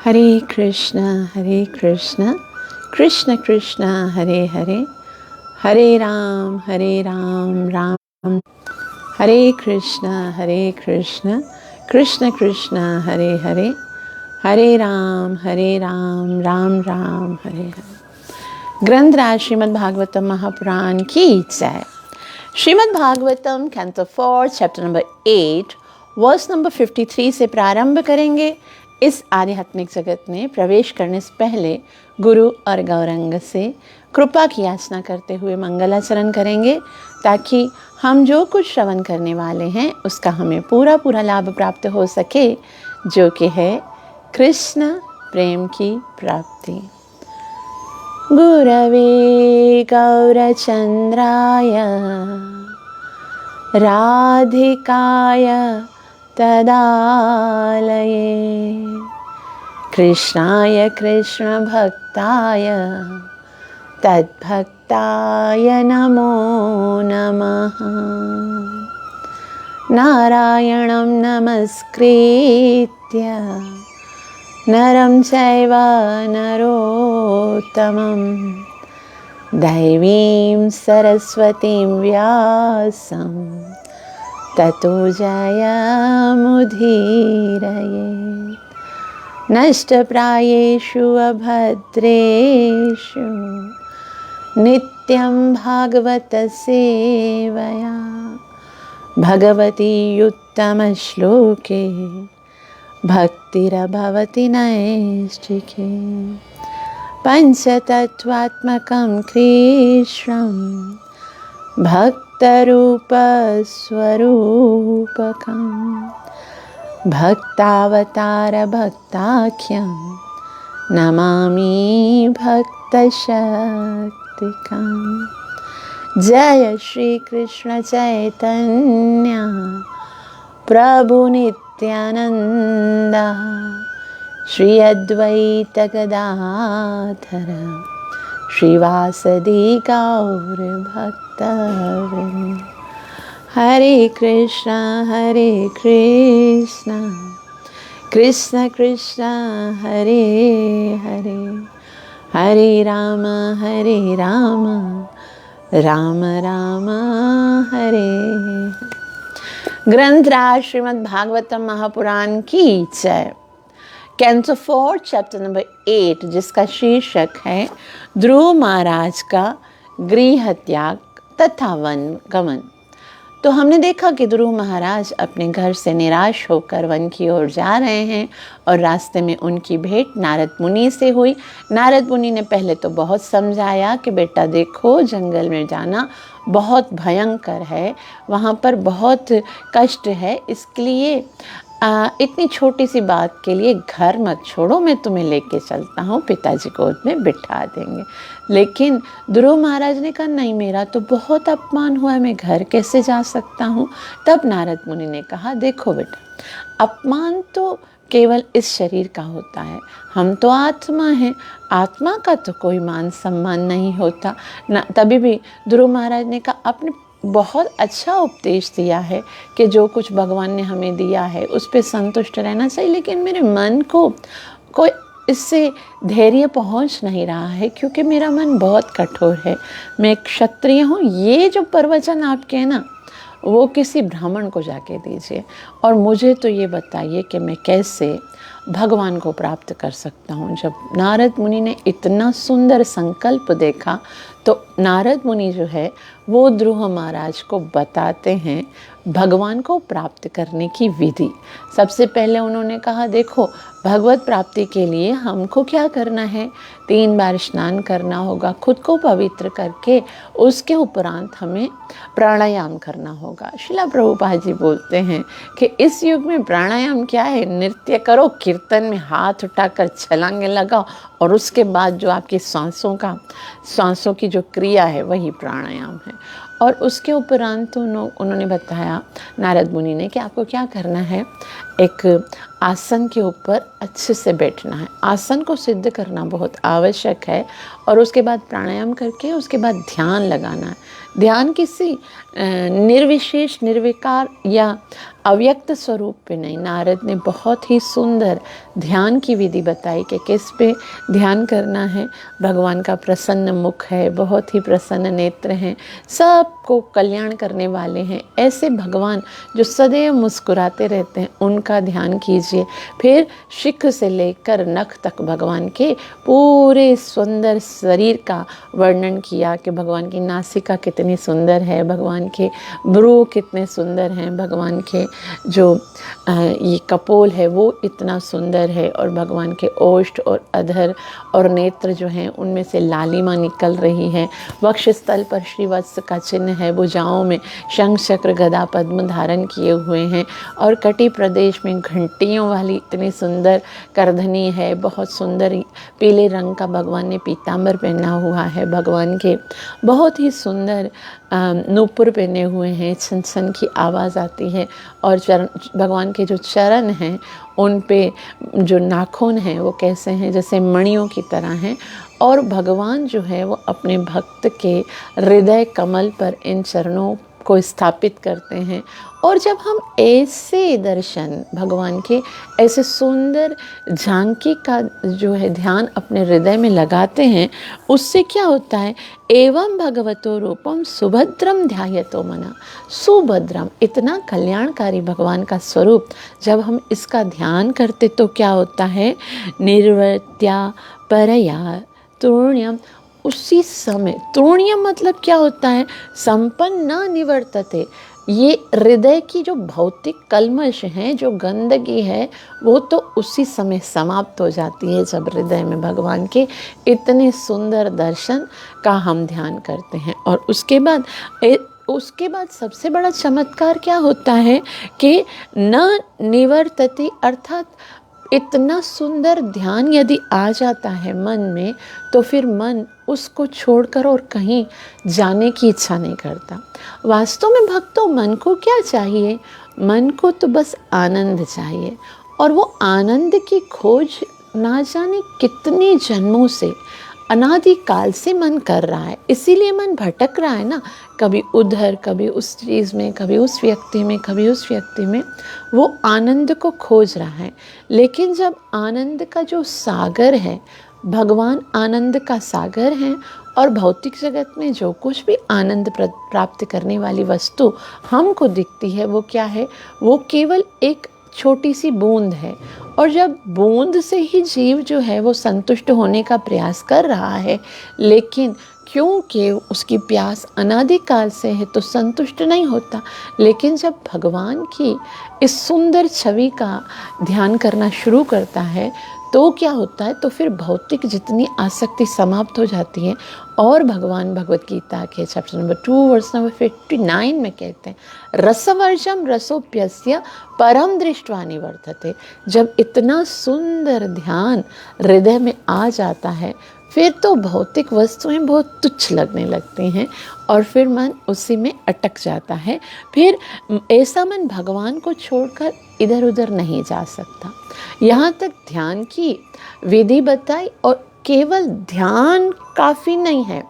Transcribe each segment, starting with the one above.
हरे कृष्ण कृष्ण कृष्ण हरे हरे, हरे राम राम राम, हरे कृष्ण कृष्ण कृष्ण हरे हरे, हरे राम राम राम हरे हरे। ग्रंथराज श्रीमद् भागवतम महापुराण की जय। Srimad Bhagavatam canto 4 chapter number 8 verse number 53 से प्रारंभ करेंगे। इस आध्यात्मिक जगत में प्रवेश करने से पहले गुरु और गौरंग से कृपा की याचना करते हुए मंगलाचरण करेंगे, ताकि हम जो कुछ श्रवण करने वाले हैं उसका हमें पूरा लाभ प्राप्त हो सके, जो कि है कृष्ण प्रेम की प्राप्ति। गुरवे गौरचंद्राय राधिकाय तदालये, कृष्णाय कृष्णभक्ताय तद्भक्ताय नमो नमः। नारायणं नमस्कृत्य नरं चैव नरोत्तमं, दैवीं सरस्वतीं व्यासं ततो जयमुदीरये। नष्टप्रायेषु अभद्रेषु नित्यं भागवत सेवया, भगवती उत्तमश्लोके भक्तिरभवति नैष्ठिके। पंचतत्त्वात्मकं कृष्णं भक्तरूपस्वरूपकं, भक्तावतारभक्ताख्यं नमामि भक्तशक्तिकम्। जय श्री कृष्ण चैतन्य प्रभु नित्यानंद, श्री अद्वैत गदाधर श्रीवासदि गौर भक्तवृंद। हरे कृष्ण कृष्ण कृष्ण हरे हरे, हरे राम राम राम हरे। ग्रंथराज श्रीमद् भागवतम महापुराण की जय। कैंटो 4 चैप्टर नंबर 8, जिसका शीर्षक है ध्रुव महाराज का गृह त्याग तथा वन गमन। तो हमने देखा कि ध्रुव महाराज अपने घर से निराश होकर वन की ओर जा रहे हैं और रास्ते में उनकी भेंट नारद मुनि से हुई। नारद मुनि ने पहले तो बहुत समझाया कि बेटा देखो, जंगल में जाना बहुत भयंकर है, वहाँ पर बहुत कष्ट है, इसके लिए इतनी छोटी सी बात के लिए घर मत छोड़ो, मैं तुम्हें लेके चलता हूँ, पिताजी गोद में बिठा देंगे। लेकिन ध्रुव महाराज ने कहा नहीं, मेरा तो बहुत अपमान हुआ, मैं घर कैसे जा सकता हूँ। तब नारद मुनि ने कहा देखो बेटा, अपमान तो केवल इस शरीर का होता है, हम तो आत्मा हैं, आत्मा का तो कोई मान सम्मान नहीं होता ना। तभी भी ध्रुव महाराज ने कहा आपने बहुत अच्छा उपदेश दिया है कि जो कुछ भगवान ने हमें दिया है उस पर संतुष्ट रहना चाहिए, लेकिन मेरे मन को कोई इससे धैर्य पहुंच नहीं रहा है, क्योंकि मेरा मन बहुत कठोर है। मैं एक क्षत्रिय हूँ, ये जो प्रवचन आपके हैं ना, वो किसी ब्राह्मण को जाके दीजिए और मुझे तो ये बताइए कि मैं कैसे भगवान को प्राप्त कर सकता हूँ। जब नारद मुनि ने इतना सुंदर संकल्प देखा तो नारद मुनि जो है वो ध्रुव महाराज को बताते हैं भगवान को प्राप्त करने की विधि। सबसे पहले उन्होंने कहा देखो, भगवत प्राप्ति के लिए हमको क्या करना है, 3 बार स्नान करना होगा, खुद को पवित्र करके उसके उपरांत हमें प्राणायाम करना होगा। श्रीला प्रभुपाद जी बोलते हैं कि इस युग में प्राणायाम क्या है, नृत्य करो, कीर्तन में हाथ उठाकर छलांगे लगाओ और उसके बाद जो आपकी सांसों की जो क्रिया है वही प्राणायाम है। और उसके उपरांत उन्होंने बताया नारद मुनि ने कि आपको क्या करना है, एक आसन के ऊपर अच्छे से बैठना है। आसन को सिद्ध करना बहुत आवश्यक है और उसके बाद प्राणायाम करके उसके बाद ध्यान लगाना है। ध्यान किसी निर्विशेष, निर्विकार या अव्यक्त स्वरूप पे नहीं। नारद ने बहुत ही सुंदर ध्यान की विधि बताई कि किस पे ध्यान करना है। भगवान का प्रसन्न मुख है, बहुत ही प्रसन्न नेत्र हैं, सबको कल्याण करने वाले हैं। ऐसे भगवान जो सदैव मुस्कुराते रहते हैं, उनका ध्यान कीजिए। फिर शिख से लेकर नख तक भगवान के पूरे सुंदर शरीर का वर्णन किया कि भगवान की नासिका कितनी सुंदर है, भगवान के भ्रू कितने सुंदर हैं, भगवान के जो ये कपोल है वो इतना सुंदर है, और भगवान के ओष्ठ और अधर और नेत्र जो हैं उनमें से लालिमा निकल रही है। वक्षस्थल पर श्रीवत्स का चिन्ह है, भुजाओं में शंख चक्र गदा पद्म धारण किए हुए हैं, और कटी प्रदेश में घंटियों वाली इतनी सुंदर करधनी है। बहुत सुंदर पीले रंग का भगवान ने पीताम्बर पहना हुआ है। भगवान के बहुत ही सुंदर नूपुर पहने हुए हैं, छन छन की आवाज़ आती है। और भगवान के जो चरण हैं उन पे जो नाखून हैं वो कैसे हैं, जैसे मणियों की तरह हैं। और भगवान जो है वो अपने भक्त के हृदय कमल पर इन चरणों को स्थापित करते हैं। और जब हम ऐसे दर्शन भगवान के, ऐसे सुंदर झांकी का जो है ध्यान अपने हृदय में लगाते हैं, उससे क्या होता है, एवं भगवतो रूपम सुभद्रम ध्यायतो मना। सुभद्रम, इतना कल्याणकारी भगवान का स्वरूप जब हम इसका ध्यान करते तो क्या होता है, निर्वर्त्या परया तृण्यम, उसी समय, तृण्यम मतलब क्या होता है, संपन्न न निवर्तते। ये हृदय की जो भौतिक कल्मश है, जो गंदगी है, वो तो उसी समय समाप्त हो जाती है जब हृदय में भगवान के इतने सुंदर दर्शन का हम ध्यान करते हैं। और उसके बाद सबसे बड़ा चमत्कार क्या होता है कि न निवर्तते, अर्थात इतना सुंदर ध्यान यदि आ जाता है मन में, तो फिर मन उसको छोड़कर और कहीं जाने की इच्छा नहीं करता। वास्तव में भक्तों, मन को क्या चाहिए, मन को तो बस आनंद चाहिए। और वो आनंद की खोज ना जाने कितने जन्मों से, अनादि काल से मन कर रहा है। इसीलिए मन भटक रहा है ना, कभी उधर, कभी उस चीज़ में, कभी उस व्यक्ति में, कभी उस व्यक्ति में, वो आनंद को खोज रहा है। लेकिन जब आनंद का जो सागर है, भगवान आनंद का सागर है, और भौतिक जगत में जो कुछ भी आनंद प्राप्त करने वाली वस्तु हमको दिखती है, वो क्या है, वो केवल एक छोटी सी बूंद है। और जब बूंद से ही जीव जो है वो संतुष्ट होने का प्रयास कर रहा है, लेकिन क्योंकि उसकी प्यास अनादिकाल से है तो संतुष्ट नहीं होता। लेकिन जब भगवान की इस सुंदर छवि का ध्यान करना शुरू करता है तो क्या होता है, तो फिर भौतिक जितनी आसक्ति समाप्त हो जाती है। और भगवान भगवत गीता के चैप्टर नंबर 2 वर्स नंबर 59 में कहते हैं, रसवर्जम रसोप्यस्य परम दृष्ट्वा निवर्तते। जब इतना सुंदर ध्यान हृदय में आ जाता है, फिर तो भौतिक वस्तुएं बहुत तुच्छ लगने लगती हैं और फिर मन उसी में अटक जाता है। फिर ऐसा मन भगवान को छोड़कर इधर उधर नहीं जा सकता। यहाँ तक ध्यान की विधि बताई, और केवल ध्यान काफ़ी नहीं है,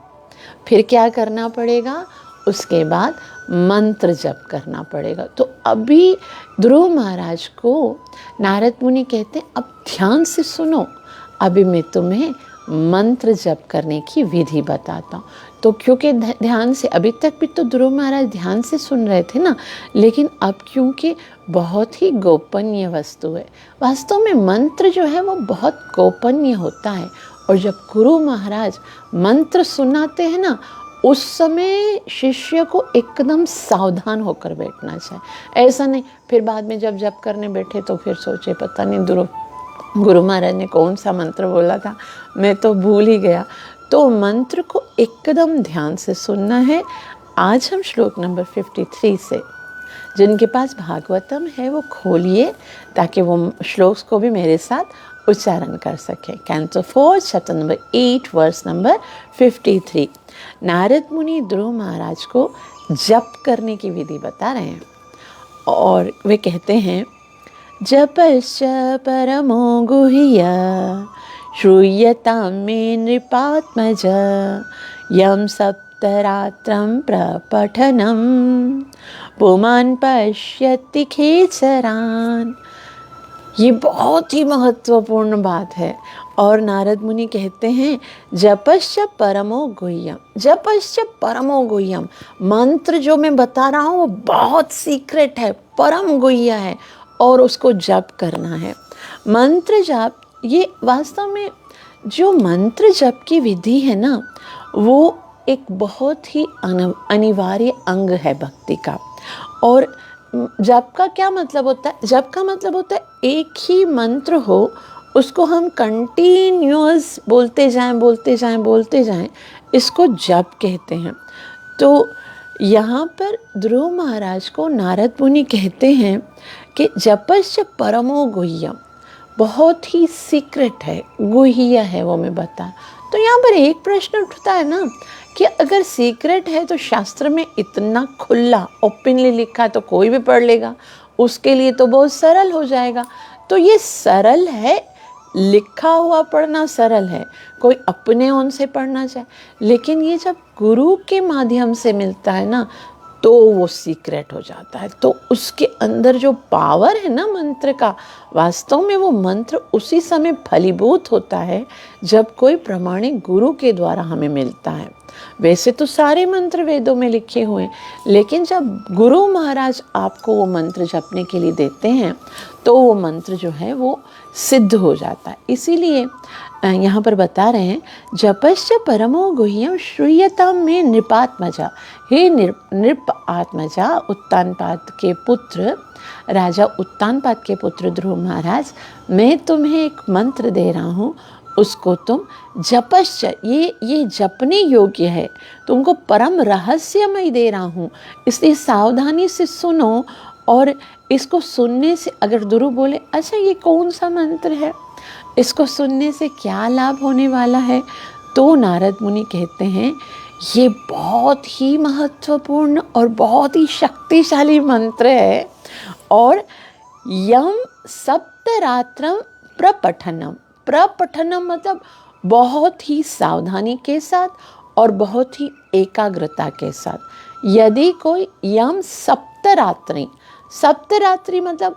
फिर क्या करना पड़ेगा, उसके बाद मंत्र जप करना पड़ेगा। तो अभी ध्रुव महाराज को नारद मुनि कहते हैं, अब ध्यान से सुनो, अभी मैं तुम्हें मंत्र जप करने की विधि बताता हूँ। तो क्योंकि ध्यान से, अभी तक भी तो ध्रुव महाराज ध्यान से सुन रहे थे ना, लेकिन अब क्योंकि बहुत ही गोपनीय वस्तु है, वास्तव में मंत्र जो है वो बहुत गोपनीय होता है। और जब गुरु महाराज मंत्र सुनाते हैं ना, उस समय शिष्य को एकदम सावधान होकर बैठना चाहिए। ऐसा नहीं फिर बाद में जब जप करने बैठे तो फिर सोचे पता नहीं गुरु महाराज ने कौन सा मंत्र बोला था, मैं तो भूल ही गया। तो मंत्र को एकदम ध्यान से सुनना है। आज हम श्लोक नंबर 53 से, जिनके पास भागवतम है वो खोलिए ताकि वो श्लोक को भी मेरे साथ उच्चारण कर सकें। Canto 4 chapter number 8 verse number 53। Narada Muni Dhruva महाराज को जप करने की विधि बता रहे हैं और वे कहते हैं, जपश्च परमो गुह्यः श्रूयतां मे नृपात्मज यं सप्तरात्रं प्रपठनं पुमान् पश्यति खेचरान्। ये बहुत ही महत्वपूर्ण बात है। और नारद मुनि कहते हैं जपश्च परमो गुह्यम, जपश्च परमो गुह्यम, मंत्र जो मैं बता रहा हूँ वो बहुत सीक्रेट है, परम गुह्य है और उसको जप करना है। मंत्र जप, ये वास्तव में जो मंत्र जप की विधि है ना, वो एक बहुत ही अनिवार्य अंग है भक्ति का। और जप का क्या मतलब होता है? जप का मतलब होता है एक ही मंत्र हो, उसको हम कंटिन्यूअस बोलते जाएं, इसको जप कहते हैं। तो यहाँ पर ध्रुव महाराज को नारद मुनि कहते हैं कि जपश्च परमो गुह्यम, बहुत ही सीक्रेट है, गुह्य है, वो मैं बता। तो यहाँ पर एक प्रश्न उठता है ना कि अगर सीक्रेट है तो शास्त्र में इतना खुला ओपनली लिखा तो कोई भी पढ़ लेगा, उसके लिए तो बहुत सरल हो जाएगा। तो ये सरल है, लिखा हुआ पढ़ना सरल है, कोई अपने उनसे पढ़ना चाहे, लेकिन ये जब गुरु के माध्यम से मिलता है ना तो वो सीक्रेट हो जाता है। तो उसके अंदर जो पावर है ना मंत्र का, वास्तव में वो मंत्र उसी समय फलीभूत होता है जब कोई प्रामाणिक गुरु के द्वारा हमें मिलता है। वैसे तो सारे मंत्र वेदों में लिखे हुए हैं, लेकिन जब गुरु महाराज आपको वो मंत्र जपने के लिए देते हैं तो वो मंत्र जो है वो सिद्ध हो जाता है। इसीलिए यहाँ पर बता रहे हैं जपश्च परमो गुह्यम श्रूयतां मे नृपात्मजा, हे नृप आत्मजा, उत्तानपाद के पुत्र, राजा उत्तानपाद के पुत्र ध्रुव महाराज, मैं तुम्हें एक मंत्र दे रहा हूँ, उसको तुम जपश्च, ये जपने योग्य है, तुमको परम रहस्यमय दे रहा हूँ, इसलिए सावधानी से सुनो। और इसको सुनने से अगर ध्रुव बोले अच्छा ये कौन सा मंत्र है, इसको सुनने से क्या लाभ होने वाला है, तो नारद मुनि कहते हैं ये बहुत ही महत्वपूर्ण और बहुत ही शक्तिशाली मंत्र है। और यम सप्तरात्रम प्रपठनम, प्रपठनम मतलब बहुत ही सावधानी के साथ और बहुत ही एकाग्रता के साथ। यदि कोई यम सप्तरात्रि, सप्तरात्रि मतलब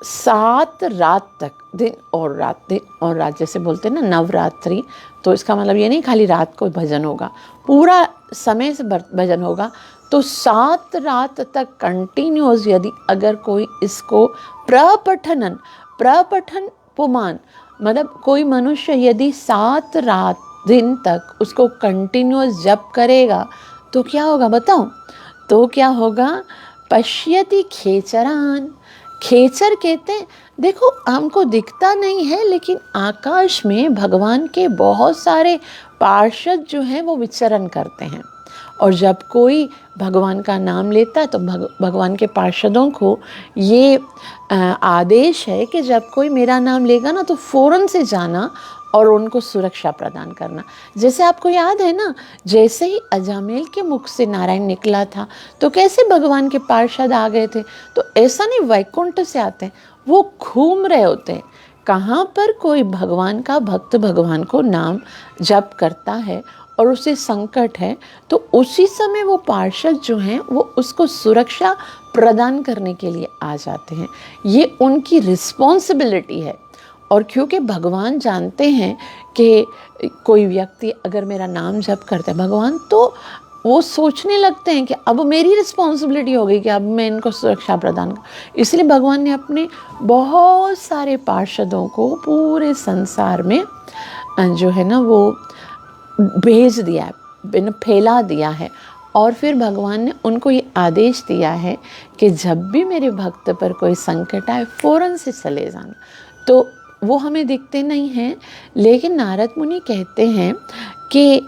7 रात तक, दिन और रात जैसे बोलते हैं ना नवरात्रि, तो इसका मतलब ये नहीं खाली रात को भजन होगा, पूरा समय से भजन होगा। तो 7 रात तक कंटिन्यूअस यदि अगर कोई इसको प्रपठन पुमान, मतलब कोई मनुष्य यदि 7 रात दिन तक उसको कंटिन्यूअस जप करेगा तो क्या होगा बताओ? तो क्या होगा? पश्यति खेचरान, खेचर कहते हैं, देखो हमको दिखता नहीं है लेकिन आकाश में भगवान के बहुत सारे पार्षद जो हैं वो विचरण करते हैं। और जब कोई भगवान का नाम लेता है तो भगवान के पार्षदों को ये आदेश है कि जब कोई मेरा नाम लेगा ना तो फौरन से जाना और उनको सुरक्षा प्रदान करना। जैसे आपको याद है ना, जैसे ही अजामेल के मुख से नारायण निकला था तो कैसे भगवान के पार्षद आ गए थे। तो ऐसा नहीं वैकुंठ से आते हैं, वो घूम रहे होते हैं। कहाँ पर कोई भगवान का भक्त भगवान को नाम जप करता है और उसे संकट है तो उसी समय वो पार्षद जो हैं वो उसको सुरक्षा प्रदान करने के लिए आ जाते हैं। ये उनकी रिस्पॉन्सिबिलिटी है। और क्योंकि भगवान जानते हैं कि कोई व्यक्ति अगर मेरा नाम जप करता है भगवान, तो वो सोचने लगते हैं कि अब मेरी रिस्पॉन्सिबिलिटी हो गई कि अब मैं इनको सुरक्षा प्रदान कर। इसलिए भगवान ने अपने बहुत सारे पार्षदों को पूरे संसार में जो है ना वो भेज दिया है, फैला दिया है। और फिर भगवान ने उनको ये आदेश दिया है कि जब भी मेरे भक्त पर कोई संकट आए फौरन से चले जाना। तो वो हमें दिखते नहीं हैं, लेकिन नारद मुनि कहते हैं कि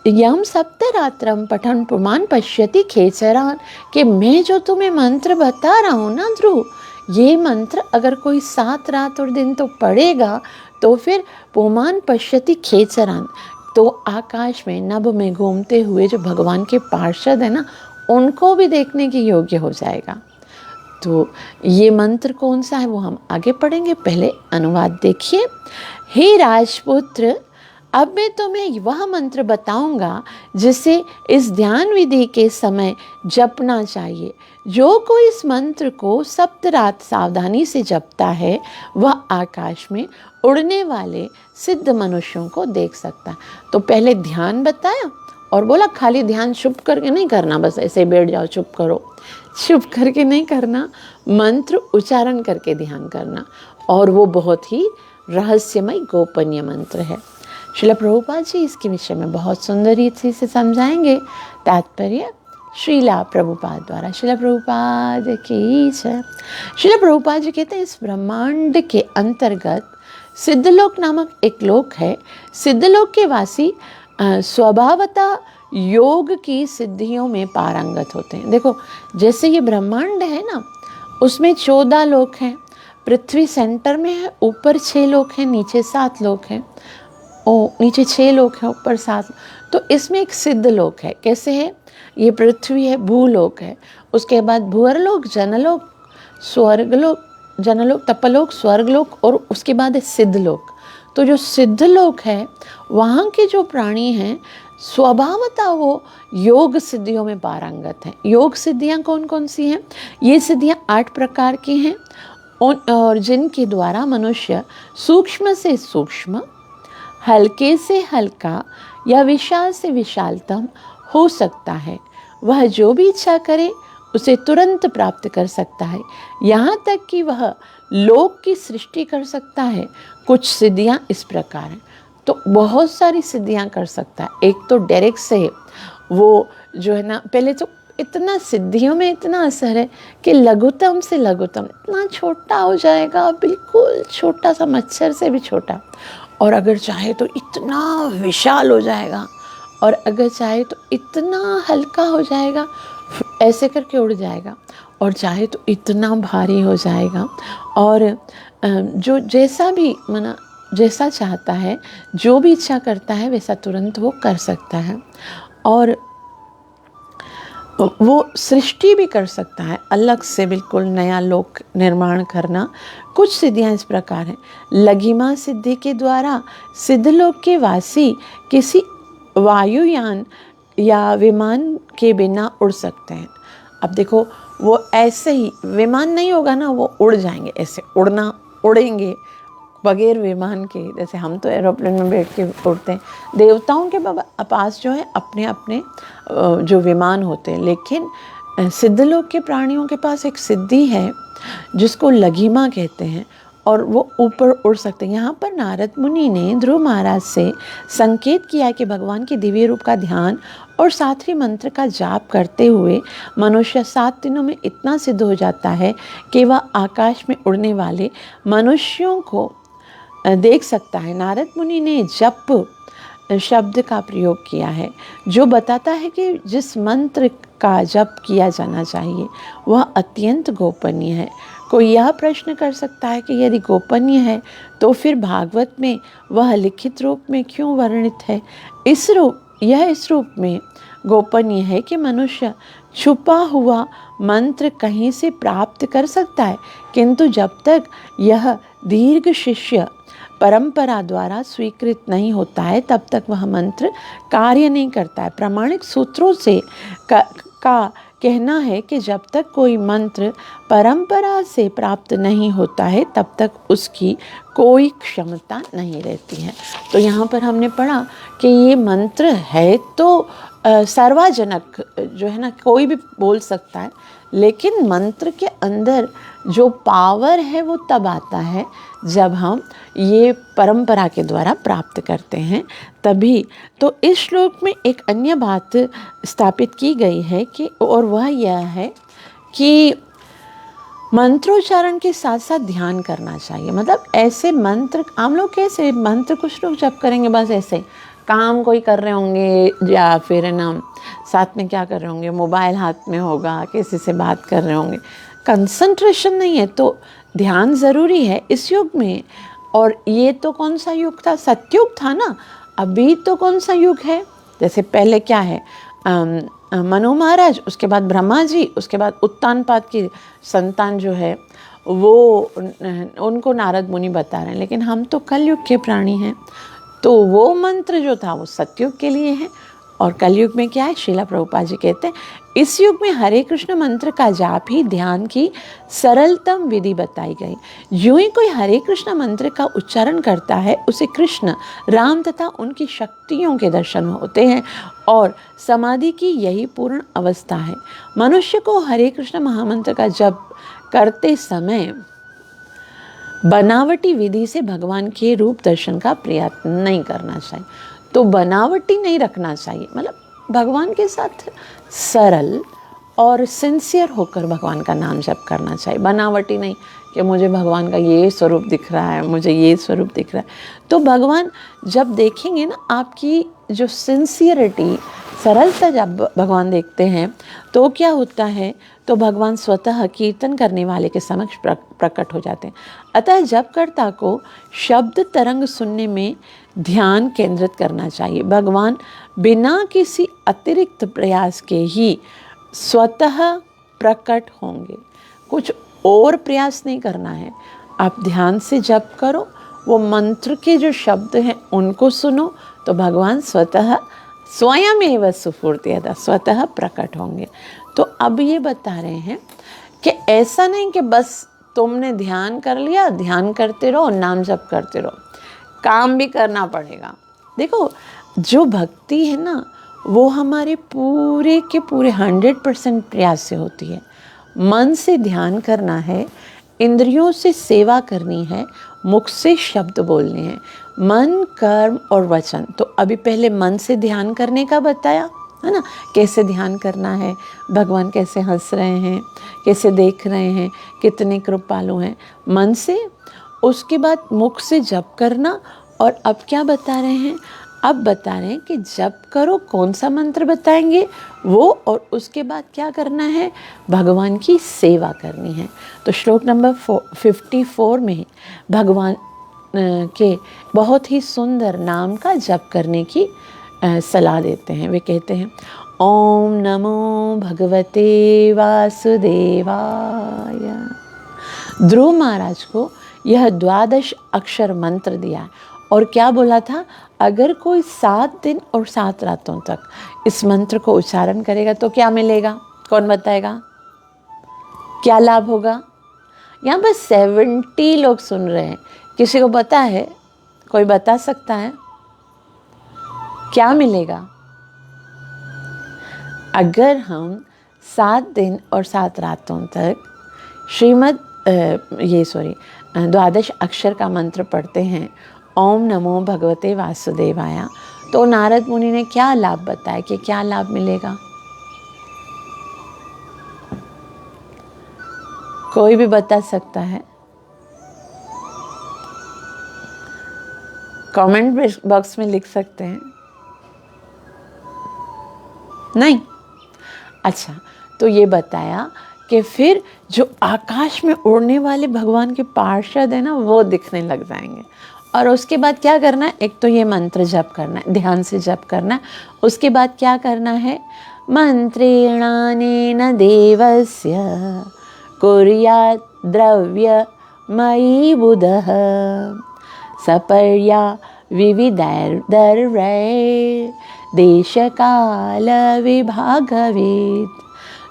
यम सप्तरात्रम पठन पुमान पश्यति खेचरान, कि मैं जो तुम्हें मंत्र बता रहा हूँ ना ध्रुव, ये मंत्र अगर कोई 7 रात और दिन तो पढ़ेगा तो फिर पुमान पश्यति खेचरान, तो आकाश में नभ में घूमते हुए जो भगवान के पार्षद है ना उनको भी देखने के योग्य हो जाएगा। तो ये मंत्र कौन सा है वो हम आगे पढ़ेंगे, पहले अनुवाद देखिए। हे राजपुत्र, अब मैं तुम्हें वह मंत्र बताऊंगा जिसे इस ध्यान विधि के समय जपना चाहिए। जो कोई इस मंत्र को सप्तरात सावधानी से जपता है वह आकाश में उड़ने वाले सिद्ध मनुष्यों को देख सकता है। तो पहले ध्यान बताया और बोला खाली ध्यान चुप करके नहीं करना, बस ऐसे बैठ जाओ चुप करो, चुप करके नहीं करना, मंत्र उच्चारण करके ध्यान करना। और वो बहुत ही रहस्यमय गोपनीय मंत्र है। श्रील प्रभुपाद जी इसके विषय में बहुत सुंदर रीति से समझाएंगे। तात्पर्य श्रीला प्रभुपाद द्वारा। श्रील प्रभुपाद की जय। श्रील प्रभुपाद जी कहते हैं इस ब्रह्मांड के अंतर्गत सिद्धलोक नामक एक लोक है। सिद्धलोक के वासी स्वभावतः योग की सिद्धियों में पारंगत होते हैं। देखो जैसे ये ब्रह्मांड है ना, उसमें 14 लोक हैं। पृथ्वी सेंटर में है, ऊपर 6 लोक हैं, नीचे 7 लोक हैं। नीचे 6 लोक हैं, ऊपर 7। तो इसमें एक सिद्ध लोक है। कैसे है? ये पृथ्वी है, भूलोक है, उसके बाद भूअरलोक, जनलोक, स्वर्गलोक, जनलोक, तपलोक, स्वर्गलोक, और उसके बाद है सिद्धलोक। तो जो सिद्धलोक है वहाँ के जो प्राणी हैं स्वभावतः वो योग सिद्धियों में पारंगत हैं। योग सिद्धियाँ कौन कौन सी हैं? ये सिद्धियाँ 8 प्रकार की हैं और जिनके द्वारा मनुष्य सूक्ष्म से सूक्ष्म, हल्के से हल्का या विशाल से विशालतम हो सकता है। वह जो भी इच्छा करे उसे तुरंत प्राप्त कर सकता है, यहाँ तक कि वह लोक की सृष्टि कर सकता है। कुछ सिद्धियाँ इस प्रकार हैं। तो बहुत सारी सिद्धियाँ कर सकता है। एक तो डायरेक्ट से वो जो है ना, पहले तो इतना सिद्धियों में इतना असर है कि लघुतम से लघुतम इतना छोटा हो जाएगा, बिल्कुल छोटा सा, मच्छर से भी छोटा। और अगर चाहे तो इतना विशाल हो जाएगा, और अगर चाहे तो इतना हल्का हो जाएगा, ऐसे करके उड़ जाएगा। और चाहे तो इतना भारी हो जाएगा। और जो जैसा भी मना जैसा चाहता है, जो भी इच्छा करता है वैसा तुरंत वो कर सकता है। और वो सृष्टि भी कर सकता है, अलग से बिल्कुल नया लोक निर्माण करना। कुछ सिद्धियाँ इस प्रकार हैं। लघिमा सिद्धि के द्वारा सिद्धलोक के वासी किसी वायुयान या विमान के बिना उड़ सकते हैं। अब देखो वो ऐसे ही, विमान नहीं होगा ना, वो उड़ जाएंगे, ऐसे उड़ेंगे बगैर विमान के। जैसे हम तो एरोप्लेन में बैठ के उड़ते हैं, देवताओं के पास जो है अपने अपने जो विमान होते हैं। लेकिन सिद्धलोक के प्राणियों के पास एक सिद्धि है जिसको लघिमा कहते हैं, और वो ऊपर उड़ सकते हैं। यहाँ पर नारद मुनि ने ध्रुव महाराज से संकेत किया कि भगवान के दिव्य रूप का ध्यान और साथ ही मंत्र का जाप करते हुए मनुष्य 7 दिनों में इतना सिद्ध हो जाता है कि वह आकाश में उड़ने वाले मनुष्यों को देख सकता है। नारद मुनि ने जप शब्द का प्रयोग किया है, जो बताता है कि जिस मंत्र का जप किया जाना चाहिए वह अत्यंत गोपनीय है। कोई यह प्रश्न कर सकता है कि यदि गोपनीय है तो फिर भागवत में वह लिखित रूप में क्यों वर्णित है? इस रूप में गोपनीय है कि मनुष्य छुपा हुआ मंत्र कहीं से प्राप्त कर सकता है, किंतु जब तक यह दीर्घ शिष्य परंपरा द्वारा स्वीकृत नहीं होता है तब तक वह मंत्र कार्य नहीं करता है। प्रामाणिक सूत्रों से का कहना है कि जब तक कोई मंत्र परंपरा से प्राप्त नहीं होता है तब तक उसकी कोई क्षमता नहीं रहती है। तो यहाँ पर हमने पढ़ा कि ये मंत्र है तो सार्वजनिक जो है ना, कोई भी बोल सकता है, लेकिन मंत्र के अंदर जो पावर है वो तब आता है जब हम ये परंपरा के द्वारा प्राप्त करते हैं, तभी। तो इस श्लोक में एक अन्य बात स्थापित की गई है कि, और वह यह है कि मंत्रोच्चारण के साथ साथ ध्यान करना चाहिए। मतलब ऐसे मंत्र, हम लोग कैसे मंत्र कुछ लोग जप करेंगे, बस ऐसे काम कोई कर रहे होंगे या फिर ना साथ में क्या कर रहे होंगे, मोबाइल हाथ में होगा, किसी से बात कर रहे होंगे, कंसंट्रेशन नहीं है। तो ध्यान ज़रूरी है इस युग में। और ये तो कौन सा युग था? सतयुग था ना। अभी तो कौन सा युग है? जैसे पहले क्या है, मनु महाराज, उसके बाद ब्रह्मा जी, उसके बाद उत्तानपाद की संतान जो है वो उनको नारद मुनि बता रहे हैं। लेकिन हम तो कलयुग के प्राणी हैं, तो वो मंत्र जो था वो सतयुग के लिए है। और कलयुग में क्या है, श्रीला प्रभुपाद जी कहते हैं इस युग में हरे कृष्ण मंत्र का जाप ही ध्यान की सरलतम विधि बताई गई। यूं ही कोई हरे कृष्ण मंत्र का उच्चारण करता है उसे कृष्ण, राम तथा उनकी शक्तियों के दर्शन होते हैं और समाधि की यही पूर्ण अवस्था है। मनुष्य को हरे कृष्ण महामंत्र का जप करते समय बनावटी विधि से भगवान के रूप दर्शन का प्रयत्न नहीं करना चाहिए। तो बनावटी नहीं रखना चाहिए, मतलब भगवान के साथ सरल और सिंसियर होकर भगवान का नाम जप करना चाहिए। बनावटी नहीं कि मुझे भगवान का ये स्वरूप दिख रहा है, मुझे ये स्वरूप दिख रहा है। तो भगवान जब देखेंगे ना आपकी जो सिंसियरिटी, सरलता जब भगवान देखते हैं तो क्या होता है, तो भगवान स्वतः कीर्तन करने वाले के समक्ष प्रकट हो जाते हैं। अतः जपकर्ता को शब्द तरंग सुनने में ध्यान केंद्रित करना चाहिए। भगवान बिना किसी अतिरिक्त प्रयास के ही स्वतः प्रकट होंगे, कुछ और प्रयास नहीं करना है। आप ध्यान से जप करो, वो मंत्र के जो शब्द हैं उनको सुनो, तो भगवान स्वतः स्वयं एवं सुफूर्तियदा स्वतः प्रकट होंगे। तो अब ये बता रहे हैं कि ऐसा नहीं कि बस तुमने ध्यान कर लिया, ध्यान करते रहो, नाम जप करते रहो, काम भी करना पड़ेगा। देखो जो भक्ति है ना वो हमारे पूरे के पूरे 100% प्रयास से होती है। मन से ध्यान करना है, इंद्रियों से सेवा करनी है, मुख से शब्द बोलने हैं, मन कर्म और वचन। तो अभी पहले मन से ध्यान करने का बताया है ना, कैसे ध्यान करना है, भगवान कैसे हंस रहे हैं, कैसे देख रहे हैं, कितने कृपालु हैं, मन से। उसके बाद मुख से जप करना। और अब क्या बता रहे हैं, अब बता रहे हैं कि जप करो, कौन सा मंत्र बताएंगे वो, और उसके बाद क्या करना है, भगवान की सेवा करनी है। तो श्लोक नंबर 54 में भगवान के बहुत ही सुंदर नाम का जप करने की सलाह देते हैं। वे कहते हैं ओम नमो भगवते वासुदेवाय। ध्रुव महाराज को यह 12 अक्षर मंत्र दिया और क्या बोला था, अगर कोई 7 दिन और 7 रातों तक इस मंत्र को उच्चारण करेगा तो क्या मिलेगा, कौन बताएगा, क्या लाभ होगा। यहाँ पर 70 लोग सुन रहे हैं, किसी को पता है, कोई बता सकता है क्या मिलेगा। अगर हम 7 दिन और 7 रातों तक 12 अक्षर का मंत्र पढ़ते हैं, ओम नमो भगवते वासुदेवाय, तो नारद मुनि ने क्या लाभ बताया कि क्या लाभ मिलेगा, कोई भी बता सकता है, कमेंट बॉक्स में लिख सकते हैं। नहीं, अच्छा, तो ये बताया कि फिर जो आकाश में उड़ने वाले भगवान के पार्षद है ना वो दिखने लग जाएंगे। और उसके बाद क्या करना है, एक तो ये मंत्र जप करना है, ध्यान से जप करना है। उसके बाद क्या करना है, मंत्रेणानेन देवस्य कुर्यात् द्रव्यमयी बुधः सपर्या विविधैर्धर्वैर् देश काल विभागवेत्।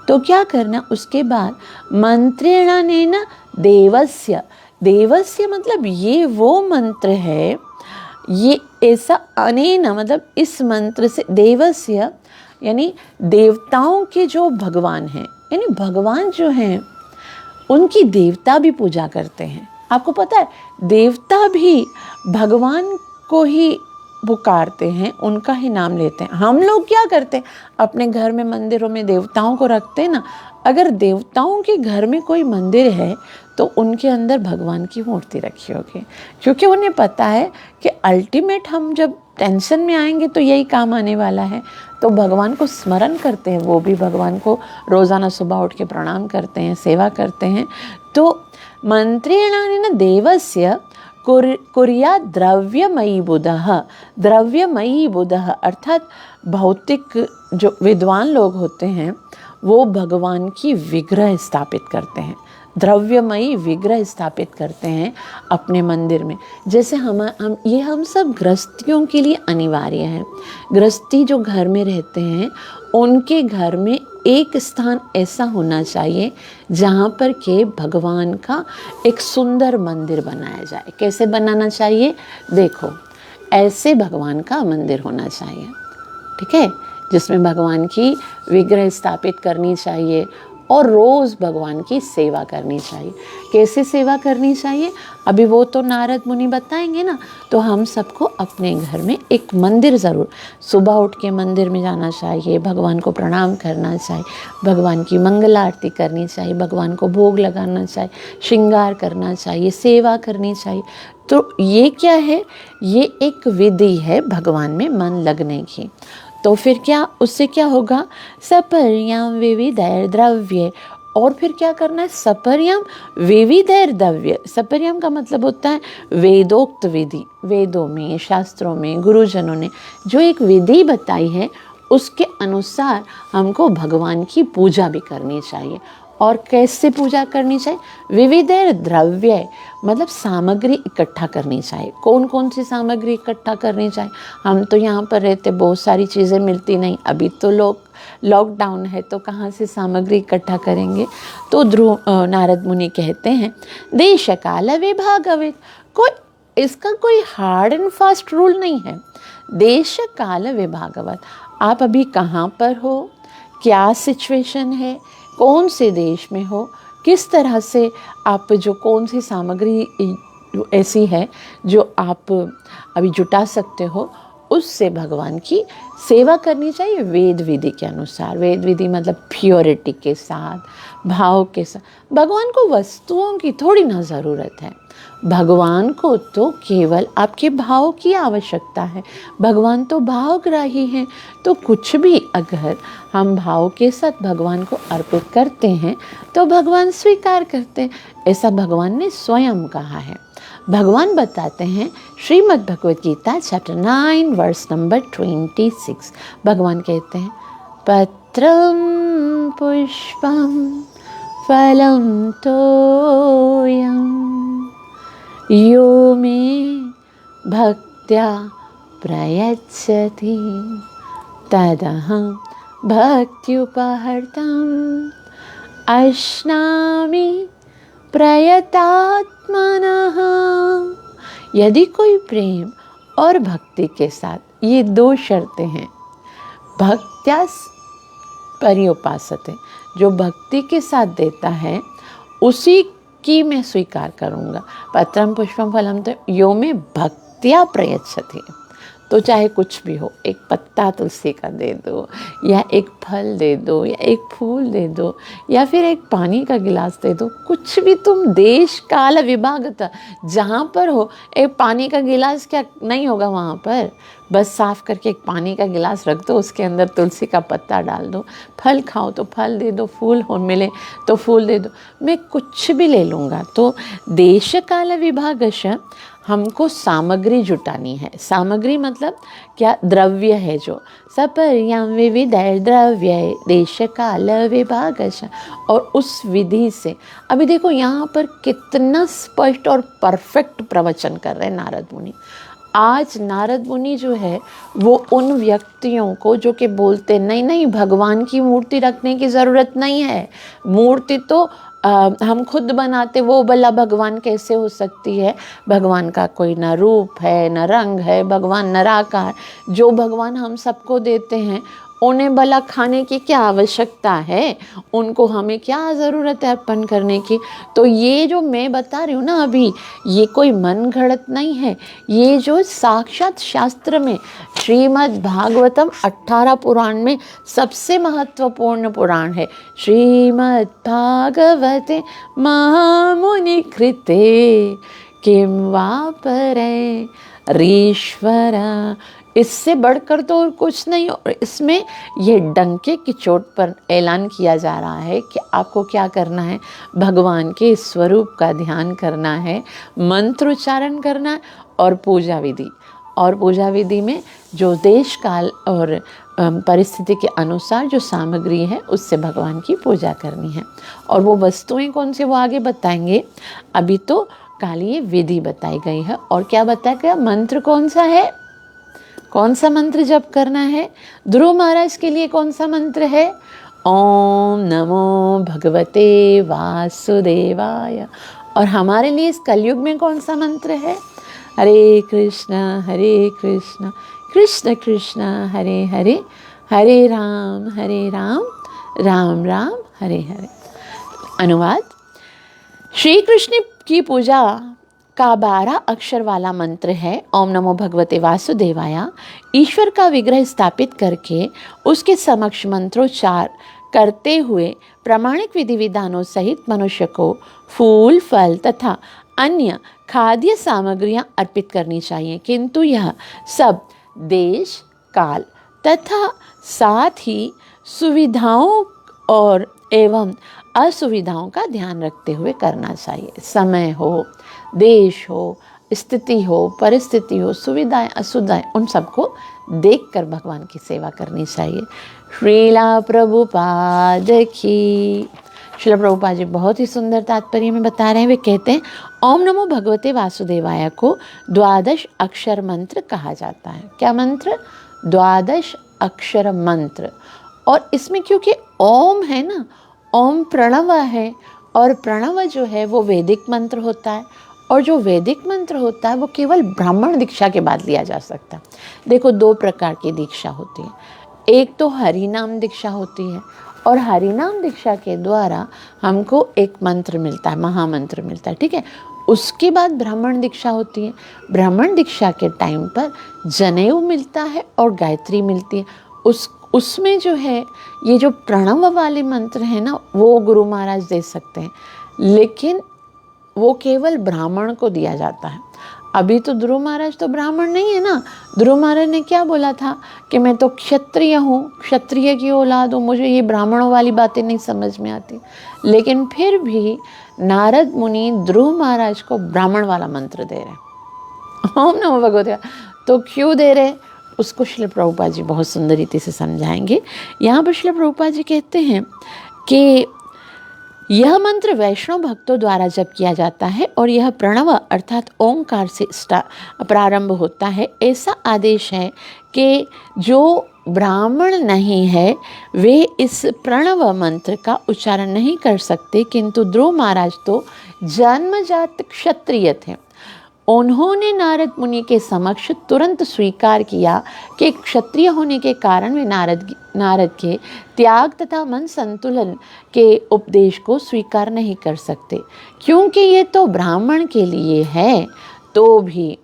तो क्या करना, उसके बाद मंत्रेणानेन देवस्य, देवस्य मतलब ये वो मंत्र है, ये ऐसा अनेन मतलब इस मंत्र से, देवस्य यानी देवताओं के जो भगवान हैं, यानी भगवान जो हैं उनकी देवता भी पूजा करते हैं। आपको पता है देवता भी भगवान को ही पुकारते हैं, उनका ही नाम लेते हैं। हम लोग क्या करते हैं, अपने घर में मंदिरों में देवताओं को रखते हैं ना। अगर देवताओं के घर में कोई मंदिर है तो उनके अंदर भगवान की मूर्ति रखी होगी, क्योंकि उन्हें पता है कि अल्टीमेट हम जब टेंशन में आएंगे तो यही काम आने वाला है। तो भगवान को स्मरण करते हैं, वो भी भगवान को रोज़ाना सुबह उठ के प्रणाम करते हैं, सेवा करते हैं। तो मंत्रेणानेन देवस्य कुर्या द्रव्यमयी बुधः, द्रव्यमयी बुधः अर्थात भौतिक जो विद्वान लोग होते हैं वो भगवान की विग्रह स्थापित करते हैं, द्रव्यमयी विग्रह स्थापित करते हैं अपने मंदिर में। जैसे हम सब गृहस्थियों के लिए अनिवार्य है। गृहस्थी जो घर में रहते हैं उनके घर में एक स्थान ऐसा होना चाहिए जहाँ पर के भगवान का एक सुंदर मंदिर बनाया जाए। कैसे बनाना चाहिए? देखो, ऐसे भगवान का मंदिर होना चाहिए, ठीक है, जिसमें भगवान की विग्रह स्थापित करनी चाहिए और रोज़ भगवान की सेवा करनी चाहिए। कैसे सेवा करनी चाहिए अभी वो तो नारद मुनि बताएंगे ना। तो हम सबको अपने घर में एक मंदिर ज़रूर, सुबह उठ के मंदिर में जाना चाहिए, भगवान को प्रणाम करना चाहिए, भगवान की मंगल आरती करनी चाहिए, भगवान को भोग लगाना चाहिए, श्रृंगार करना चाहिए, सेवा करनी चाहिए। तो ये क्या है? ये एक विधि है भगवान में मन लगने की। तो फिर क्या, उससे क्या होगा? सपर्याम विविधैर द्रव्य। और फिर क्या करना है? सपर्याम विविधैर द्रव्य। सपर्याम का मतलब होता है वेदोक्त विधि। वेदों में, शास्त्रों में गुरुजनों ने जो एक विधि बताई है उसके अनुसार हमको भगवान की पूजा भी करनी चाहिए। और कैसे पूजा करनी चाहिए? विविधैर द्रव्य मतलब सामग्री इकट्ठा करनी चाहिए। कौन कौन सी सामग्री इकट्ठा करनी चाहिए? हम तो यहाँ पर रहते, बहुत सारी चीज़ें मिलती नहीं। अभी तो लॉकडाउन है तो कहाँ से सामग्री इकट्ठा करेंगे? तो नारद मुनि कहते हैं देश काल विभागवित। इसका कोई हार्ड एंड फास्ट रूल नहीं है। देश काल विभागवत, आप अभी कहाँ पर हो, क्या सिचुएशन है, कौन से देश में हो, किस तरह से आप जो कौन सी सामग्री ऐसी है जो आप अभी जुटा सकते हो, उससे भगवान की सेवा करनी चाहिए वेद विधि के अनुसार। वेद विधि मतलब प्योरिटी के साथ, भाव के साथ। भगवान को वस्तुओं की थोड़ी ना ज़रूरत है, भगवान को तो केवल आपके भाव की आवश्यकता है। भगवान तो भावग्राही हैं। तो कुछ भी अगर हम भाव के साथ भगवान को अर्पित करते हैं तो भगवान स्वीकार करते हैं। ऐसा भगवान ने स्वयं कहा है। भगवान बताते हैं Srimad Bhagavad Gita chapter 9 verse number 26। भगवान कहते हैं पत्रम पुष्पम फलम तोयम यो मे भक्त्या प्रयच्छति तदहं भक्त्युपहर्तम् अश्नामि प्रयतात्मनः। यदि कोई प्रेम और भक्ति के साथ, ये दो शर्तें हैं, भक्त्या पर्युपासते, जो भक्ति के साथ देता है उसी की मैं स्वीकार करूँगा। पत्रम पुष्पम फलम तो यो में भक्त्या प्रयच्छति। तो चाहे कुछ भी हो, एक पत्ता तुलसी का दे दो, या एक फल दे दो, या एक फूल दे दो, या फिर एक पानी का गिलास दे दो, कुछ भी तुम देश काल विभागता जहाँ पर हो, एक पानी का गिलास क्या नहीं होगा वहाँ पर? बस साफ़ करके एक पानी का गिलास रख दो, उसके अंदर तुलसी का पत्ता डाल दो, फल खाओ तो फल दे दो, फूल हो मिले तो फूल दे दो, मैं कुछ भी ले लूँगा। तो देश काल विभागश, हमको सामग्री जुटानी है। सामग्री मतलब क्या? द्रव्य है जो सपर्याम विविधैर द्रव्य देश काल विभागश। और उस विधि से, अभी देखो यहाँ पर कितना स्पष्ट और परफेक्ट प्रवचन कर रहे हैं नारद मुनि। आज नारद मुनि जो है वो उन व्यक्तियों को जो कि बोलते नहीं भगवान की मूर्ति रखने की ज़रूरत नहीं है, मूर्ति तो हम खुद बनाते, वो भला भगवान कैसे हो सकती है? भगवान का कोई न रूप है न रंग है, भगवान निराकार। जो भगवान हम सबको देते हैं उन्हें भला खाने की क्या आवश्यकता है? उनको हमें क्या ज़रूरत है अर्पण करने की? तो ये जो मैं बता रही हूँ ना अभी, ये कोई मन घड़त नहीं है। ये जो साक्षात शास्त्र में श्रीमद् भागवतम 18 पुराण में सबसे महत्वपूर्ण पुराण है। श्रीमद् भागवते महामुनि कृते किं वा परे रीश्वर इससे बढ़कर तो और कुछ नहीं। और इसमें ये डंके की चोट पर ऐलान किया जा रहा है कि आपको क्या करना है, भगवान के स्वरूप का ध्यान करना है, मंत्रोच्चारण करना है और पूजा विधि। और पूजा विधि में जो देश काल और परिस्थिति के अनुसार जो सामग्री है उससे भगवान की पूजा करनी है। और वो वस्तुएं कौन सी वो आगे बताएंगे। अभी तो खाली ये विधि बताई गई है। और क्या बताया गया, मंत्र कौन सा है, कौन सा मंत्र जप करना है। ध्रुव महाराज के लिए कौन सा मंत्र है, ओम नमो भगवते वासुदेवाय। और हमारे लिए इस कलयुग में कौन सा मंत्र है, हरे कृष्ण कृष्ण कृष्ण हरे हरे, हरे राम राम राम हरे हरे। अनुवाद, श्री कृष्ण की पूजा का 12 अक्षर वाला मंत्र है ओम नमो भगवते वासुदेवाय। ईश्वर का विग्रह स्थापित करके उसके समक्ष मंत्रोच्चार करते हुए प्रामाणिक विधि विधानों सहित मनुष्य को फूल फल तथा अन्य खाद्य सामग्रियां अर्पित करनी चाहिए, किंतु यह सब देश काल तथा साथ ही सुविधाओं और एवं असुविधाओं का ध्यान रखते हुए करना चाहिए। समय हो, देश हो, स्थिति हो, परिस्थिति हो, सुविधाएं असुविधाएं, उन सबको देखकर भगवान की सेवा करनी चाहिए। श्रीला प्रभुपाद की। श्रीला प्रभुपाद जी बहुत ही सुंदर तात्पर्य में बता रहे हैं। वे कहते हैं ओम नमो भगवते वासुदेवाय को 12 अक्षर मंत्र कहा जाता है। क्या मंत्र, 12 अक्षर मंत्र। और इसमें क्योंकि ओम है ना, ओम प्रणव है, और प्रणव जो है वो वैदिक मंत्र होता है। और जो वैदिक मंत्र होता है वो केवल ब्राह्मण दीक्षा के बाद लिया जा सकता है। देखो 2 प्रकार की दीक्षा होती है, एक तो हरिनाम दीक्षा होती है, और हरिनाम दीक्षा के द्वारा हमको एक मंत्र मिलता है, महामंत्र मिलता है, ठीक है। उसके बाद ब्राह्मण दीक्षा होती है। ब्राह्मण दीक्षा के टाइम पर जनेऊ मिलता है और गायत्री मिलती है। उसमें जो है ये जो प्रणव वाले मंत्र है ना, वो गुरु महाराज दे सकते हैं, लेकिन वो केवल ब्राह्मण को दिया जाता है। अभी तो ध्रुव महाराज तो ब्राह्मण नहीं है ना। ध्रुव महाराज ने क्या बोला था कि मैं तो क्षत्रिय हूँ, क्षत्रिय की औलाद हूँ, मुझे ये ब्राह्मणों वाली बातें नहीं समझ में आती। लेकिन फिर भी नारद मुनि ध्रुव महाराज को ब्राह्मण वाला मंत्र दे रहे, ओम नमो भगवते। तो क्यों दे रहे, उसको श्रील प्रभुपाद जी बहुत सुंदर रीति से समझाएंगे। यहाँ पर श्रील प्रभुपाद जी कहते हैं कि यह मंत्र वैष्णव भक्तों द्वारा जप किया जाता है और यह प्रणव अर्थात ओंकार से प्रारंभ होता है। ऐसा आदेश है कि जो ब्राह्मण नहीं है वे इस प्रणव मंत्र का उच्चारण नहीं कर सकते, किंतु ध्रुव महाराज तो जन्मजात क्षत्रिय थे। उन्होंने नारद मुनि के समक्ष तुरंत स्वीकार किया कि क्षत्रिय होने के कारण वे नारद के त्याग तथा मन संतुलन के उपदेश को स्वीकार नहीं कर सकते, क्योंकि ये तो ब्राह्मण के लिए है। तो भी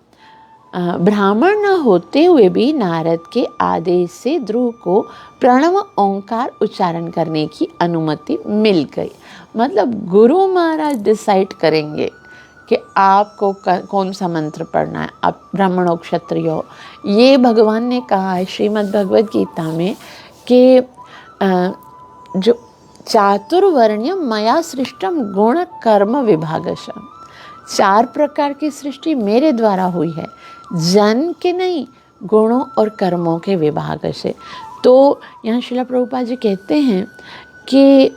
ब्राह्मण न होते हुए भी नारद के आदेश से ध्रुव को प्रणव ओंकार उच्चारण करने की अनुमति मिल गई। मतलब गुरु महाराज डिसाइड करेंगे कि आपको कौन सा मंत्र पढ़ना है, आप ब्राह्मण हो क्षत्रिय हो। ये भगवान ने कहा है श्रीमद् भगवद गीता में कि जो चातुर्वर्ण्यम मया सृष्टम गुण कर्म विभागशः, 4 प्रकार की सृष्टि मेरे द्वारा हुई है, जन के नहीं, गुणों और कर्मों के विभाग से। तो यहाँ श्रीला प्रभुपाद जी कहते हैं कि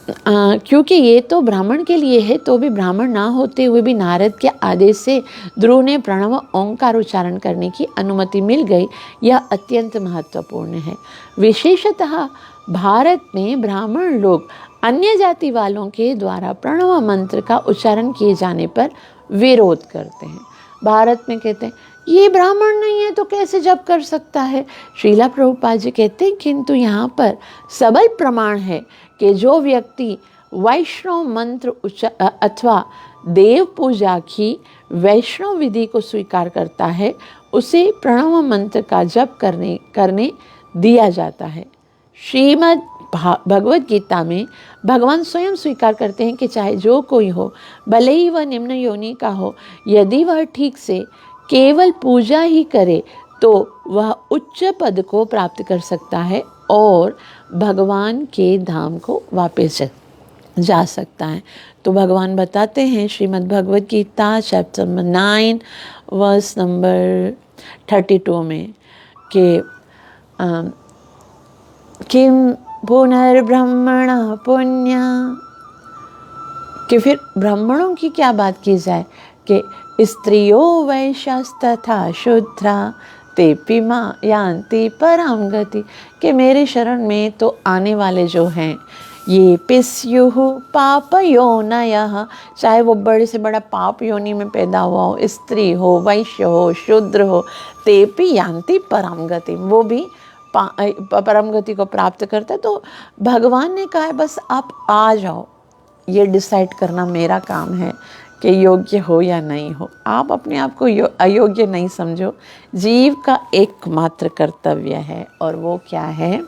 क्योंकि ये तो ब्राह्मण के लिए है, तो भी ब्राह्मण ना होते हुए भी नारद के आदेश से ध्रुव ने प्रणव ओंकार उच्चारण करने की अनुमति मिल गई। यह अत्यंत महत्वपूर्ण है। विशेषतः भारत में ब्राह्मण लोग अन्य जाति वालों के द्वारा प्रणव मंत्र का उच्चारण किए जाने पर विरोध करते हैं। भारत में कहते हैं ये ब्राह्मण नहीं है तो कैसे जप कर सकता है। श्रीला प्रभुपाद जी कहते हैं किंतु यहाँ पर सबल प्रमाण है कि जो व्यक्ति वैष्णव मंत्र अथवा देव पूजा की वैष्णव विधि को स्वीकार करता है उसे प्रणव मंत्र का जप करने दिया जाता है। श्रीमद् भगवद गीता में भगवान स्वयं स्वीकार करते हैं कि चाहे जो कोई हो, भले ही वह निम्न योनि का हो, यदि वह ठीक से केवल पूजा ही करे तो वह उच्च पद को प्राप्त कर सकता है और भगवान के धाम को वापस जा सकता है। तो भगवान बताते हैं Srimad Bhagavad Gita chapter number 9 verse number 32 में कि किम पुनर्ब्रह्मण पुण्य, कि फिर ब्राह्मणों की क्या बात की जाए कि स्त्रियों वैश्यास्तथा शूद्रा तेपि मां यान्ति परां गति, कि मेरे शरण में तो आने वाले जो हैं ये पिस्युः पाप योनयः, चाहे वो बड़े से बड़ा पाप योनि में पैदा हुआ हो, स्त्री हो, वैश्य हो, शूद्र हो, तेपि यान्ति परां गति, वो भी परम गति को प्राप्त करता है। तो भगवान ने कहा है बस आप आ जाओ, ये डिसाइड करना मेरा काम है कि योग्य हो या नहीं हो। आप अपने आप को अयोग्य नहीं समझो। जीव का एकमात्र कर्तव्य है और वो क्या है?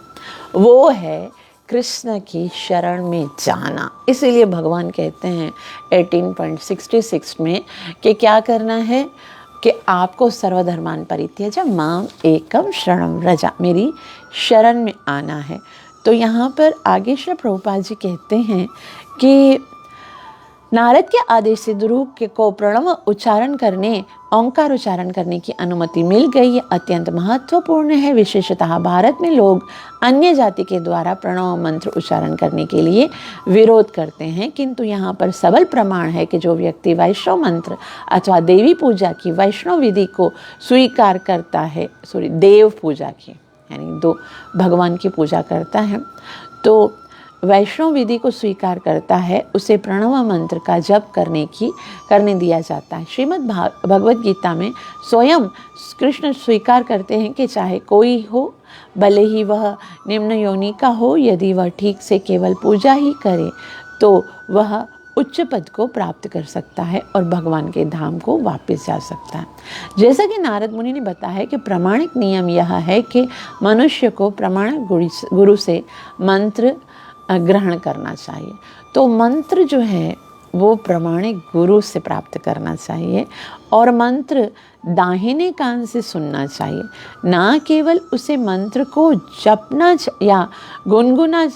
वो है कृष्ण की शरण में जाना। इसीलिए भगवान कहते हैं 18.66 में कि क्या करना है कि आपको सर्वधर्मान परित्यज्य माम एकम शरणं व्रज, मेरी शरण में आना है। तो यहाँ पर आगे श्री प्रभुपाद जी कहते हैं कि नारद के आदेश से ध्रुव को प्रणव उच्चारण करने, ओंकार उच्चारण करने की अनुमति मिल गई। ये अत्यंत महत्वपूर्ण है। विशेषतः भारत में लोग अन्य जाति के द्वारा प्रणव मंत्र उच्चारण करने के लिए विरोध करते हैं, किंतु यहाँ पर सबल प्रमाण है कि जो व्यक्ति वैष्णव मंत्र अथवा देवी पूजा की वैष्णव विधि को स्वीकार करता है, देव पूजा की यानी दो भगवान की पूजा करता है, तो वैष्णव विधि को स्वीकार करता है, उसे प्रणव मंत्र का जप करने दिया जाता है। श्रीमद् भगवद गीता में स्वयं कृष्ण स्वीकार करते हैं कि चाहे कोई हो, भले ही वह निम्न योनि का हो, यदि वह ठीक से केवल पूजा ही करे तो वह उच्च पद को प्राप्त कर सकता है और भगवान के धाम को वापस जा सकता है। जैसा कि नारद मुनि ने बताया है कि प्रामाणिक नियम यह है कि मनुष्य को प्रामाणिक गुरु से मंत्र ग्रहण करना चाहिए। तो मंत्र जो है वो प्रामाणिक गुरु से प्राप्त करना चाहिए और मंत्र दाहिने कान से सुनना चाहिए, ना केवल उसे मंत्र को जपना या गुनगुनाना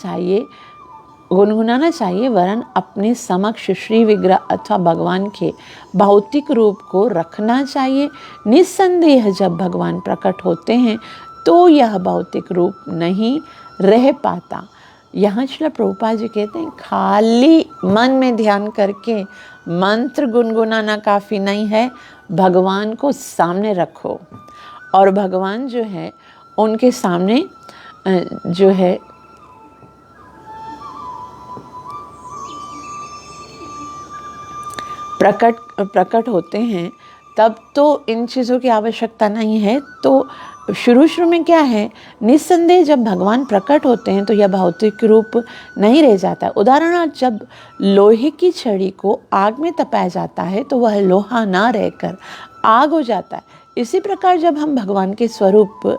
चाहिए, वरन अपने समक्ष श्री विग्रह अथवा भगवान के भौतिक रूप को रखना चाहिए। निस्संदेह जब भगवान प्रकट होते हैं तो यह भौतिक रूप नहीं रह पाता। यहाँ श्रील प्रभुपाद जी कहते हैं खाली मन में ध्यान करके मंत्र गुनगुनाना काफ़ी नहीं है, भगवान को सामने रखो और भगवान जो है उनके सामने जो है प्रकट होते हैं, तब तो इन चीज़ों की आवश्यकता नहीं है। तो शुरू में क्या है, निस्संदेह जब भगवान प्रकट होते हैं तो यह भौतिक रूप नहीं रह जाता। उदाहरणार्थ जब लोहे की छड़ी को आग में तपाया जाता है तो वह लोहा ना रहकर आग हो जाता है। इसी प्रकार जब हम भगवान के स्वरूप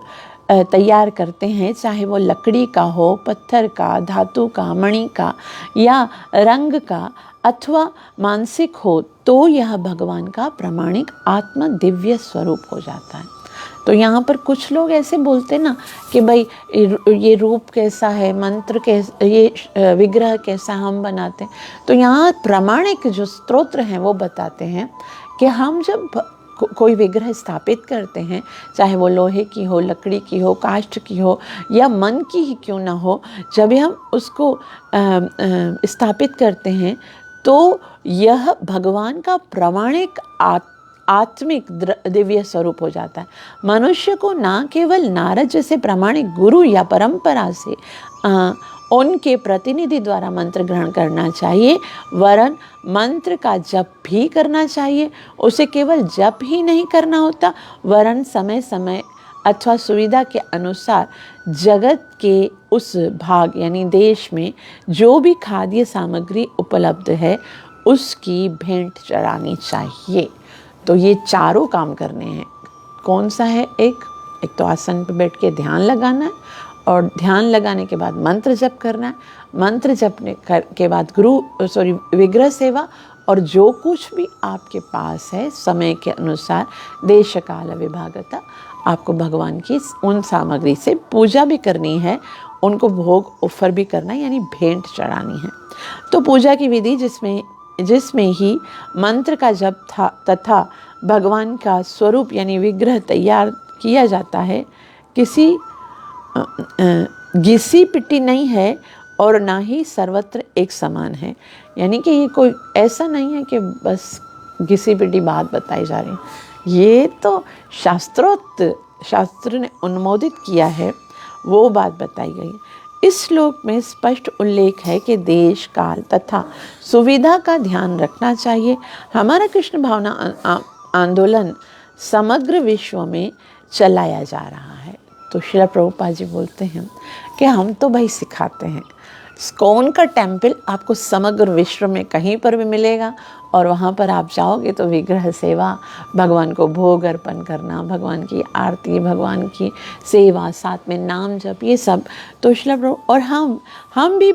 तैयार करते हैं, चाहे वो लकड़ी का हो, पत्थर का, धातु का, मणि का या रंग का अथवा मानसिक हो, तो यह भगवान का प्रामाणिक आत्म दिव्य स्वरूप हो जाता है। तो यहाँ पर कुछ लोग ऐसे बोलते ना कि भाई ये रूप कैसा है, मंत्र कैसा, ये विग्रह कैसा हम बनाते हैं। तो यहाँ प्रामाणिक जो स्तोत्र हैं वो बताते हैं कि हम जब कोई विग्रह स्थापित करते हैं, चाहे वो लोहे की हो, लकड़ी की हो, काष्ठ की हो या मन की ही क्यों ना हो, जब हम उसको स्थापित करते हैं तो यह भगवान का प्रामाणिक आत्मिक दिव्य स्वरूप हो जाता है। मनुष्य को ना केवल नारद जैसे प्रामाणिक गुरु या परंपरा से उनके प्रतिनिधि द्वारा मंत्र ग्रहण करना चाहिए, वरन मंत्र का जप भी करना चाहिए। उसे केवल जप ही नहीं करना होता, वरन समय समय अथवा सुविधा के अनुसार जगत के उस भाग यानी देश में जो भी खाद्य सामग्री उपलब्ध है उसकी भेंट चढ़ानी चाहिए। तो ये चारों काम करने हैं। कौन सा है? एक तो आसन पर बैठ के ध्यान लगाना है और ध्यान लगाने के बाद मंत्र जप करना है, मंत्र जपने के बाद विग्रह सेवा और जो कुछ भी आपके पास है समय के अनुसार देश काल विभागता आपको भगवान की उन सामग्री से पूजा भी करनी है, उनको भोग ऑफर भी करना है, यानी भेंट चढ़ानी है। तो पूजा की विधि जिसमें ही मंत्र का जप तथा भगवान का स्वरूप यानी विग्रह तैयार किया जाता है, किसी घिसी पिटी नहीं है और ना ही सर्वत्र एक समान है। यानी कि ये कोई ऐसा नहीं है कि बस घिसी पिटी बात बताई जा रही है, ये तो शास्त्र ने अनुमोदित किया है, वो बात बताई गई है। इस श्लोक में स्पष्ट उल्लेख है कि देश काल तथा सुविधा का ध्यान रखना चाहिए। हमारा कृष्ण भावना आंदोलन समग्र विश्व में चलाया जा रहा है। तो श्रील प्रभुपाद जी बोलते हैं कि हम तो भाई सिखाते हैं, इस्कॉन का टेम्पल आपको समग्र विश्व में कहीं पर भी मिलेगा और वहाँ पर आप जाओगे तो विग्रह सेवा, भगवान को भोग अर्पण करना, भगवान की आरती, भगवान की सेवा, साथ में नाम जप, ये सब। तो श्रील प्रभु और हम भी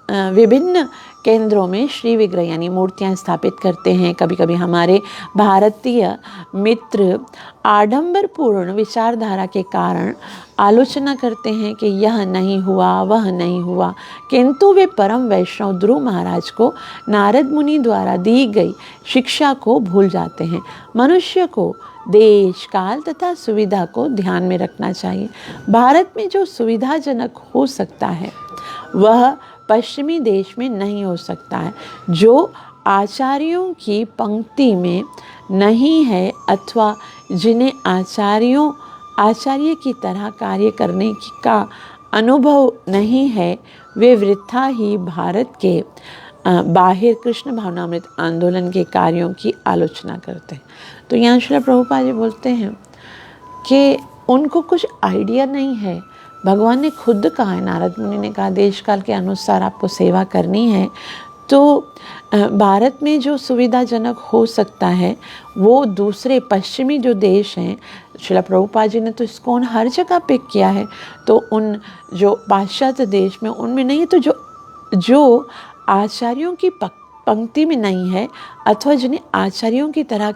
विभिन्न केंद्रों में श्री विग्रह यानी मूर्तियां स्थापित करते हैं। कभी कभी हमारे भारतीय मित्र आडंबरपूर्ण विचारधारा के कारण आलोचना करते हैं कि यह नहीं हुआ, वह नहीं हुआ, किंतु वे परम वैष्णव ध्रुव महाराज को नारद मुनि द्वारा दी गई शिक्षा को भूल जाते हैं। मनुष्य को देश काल तथा सुविधा को ध्यान में रखना चाहिए। भारत में जो सुविधाजनक हो सकता है वह पश्चिमी देश में नहीं हो सकता है। जो आचार्यों की पंक्ति में नहीं है अथवा जिन्हें आचार्य की तरह कार्य करने का अनुभव नहीं है, वे वृथा ही भारत के बाहर कृष्ण भावनामृत आंदोलन के कार्यों की आलोचना करते हैं। तो यहाँ श्रील प्रभुपाद जी बोलते हैं कि उनको कुछ आइडिया नहीं है। भगवान ने खुद कहा है, नारद मुनि ने कहा देश काल के अनुसार आपको सेवा करनी है। तो भारत में जो सुविधाजनक हो सकता है वो दूसरे पश्चिमी जो देश हैं, श्रील प्रभुपाद जी ने तो इस्कॉन हर जगह पिक किया है, तो उन जो पाश्चात्य देश में उनमें नहीं है। तो जो आचार्यों की पंक्ति में नहीं है अथवा जिन्हें आचार्यों की तरह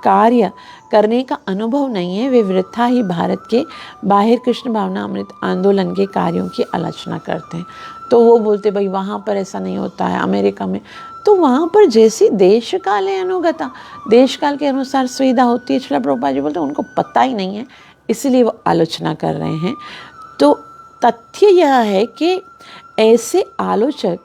कार्य करने का अनुभव नहीं है, वे वृथा ही भारत के बाहर कृष्ण भावनामृत आंदोलन के कार्यों की आलोचना करते हैं। तो वो बोलते भाई वहाँ पर ऐसा नहीं होता है, अमेरिका में तो वहाँ पर जैसी देश काल है अनुगता, देश काल के अनुसार सुविधा होती है। श्रील प्रभुपाद जी बोलते हैं उनको पता ही नहीं है, इसलिए वो आलोचना कर रहे हैं। तो तथ्य यह है कि ऐसे आलोचक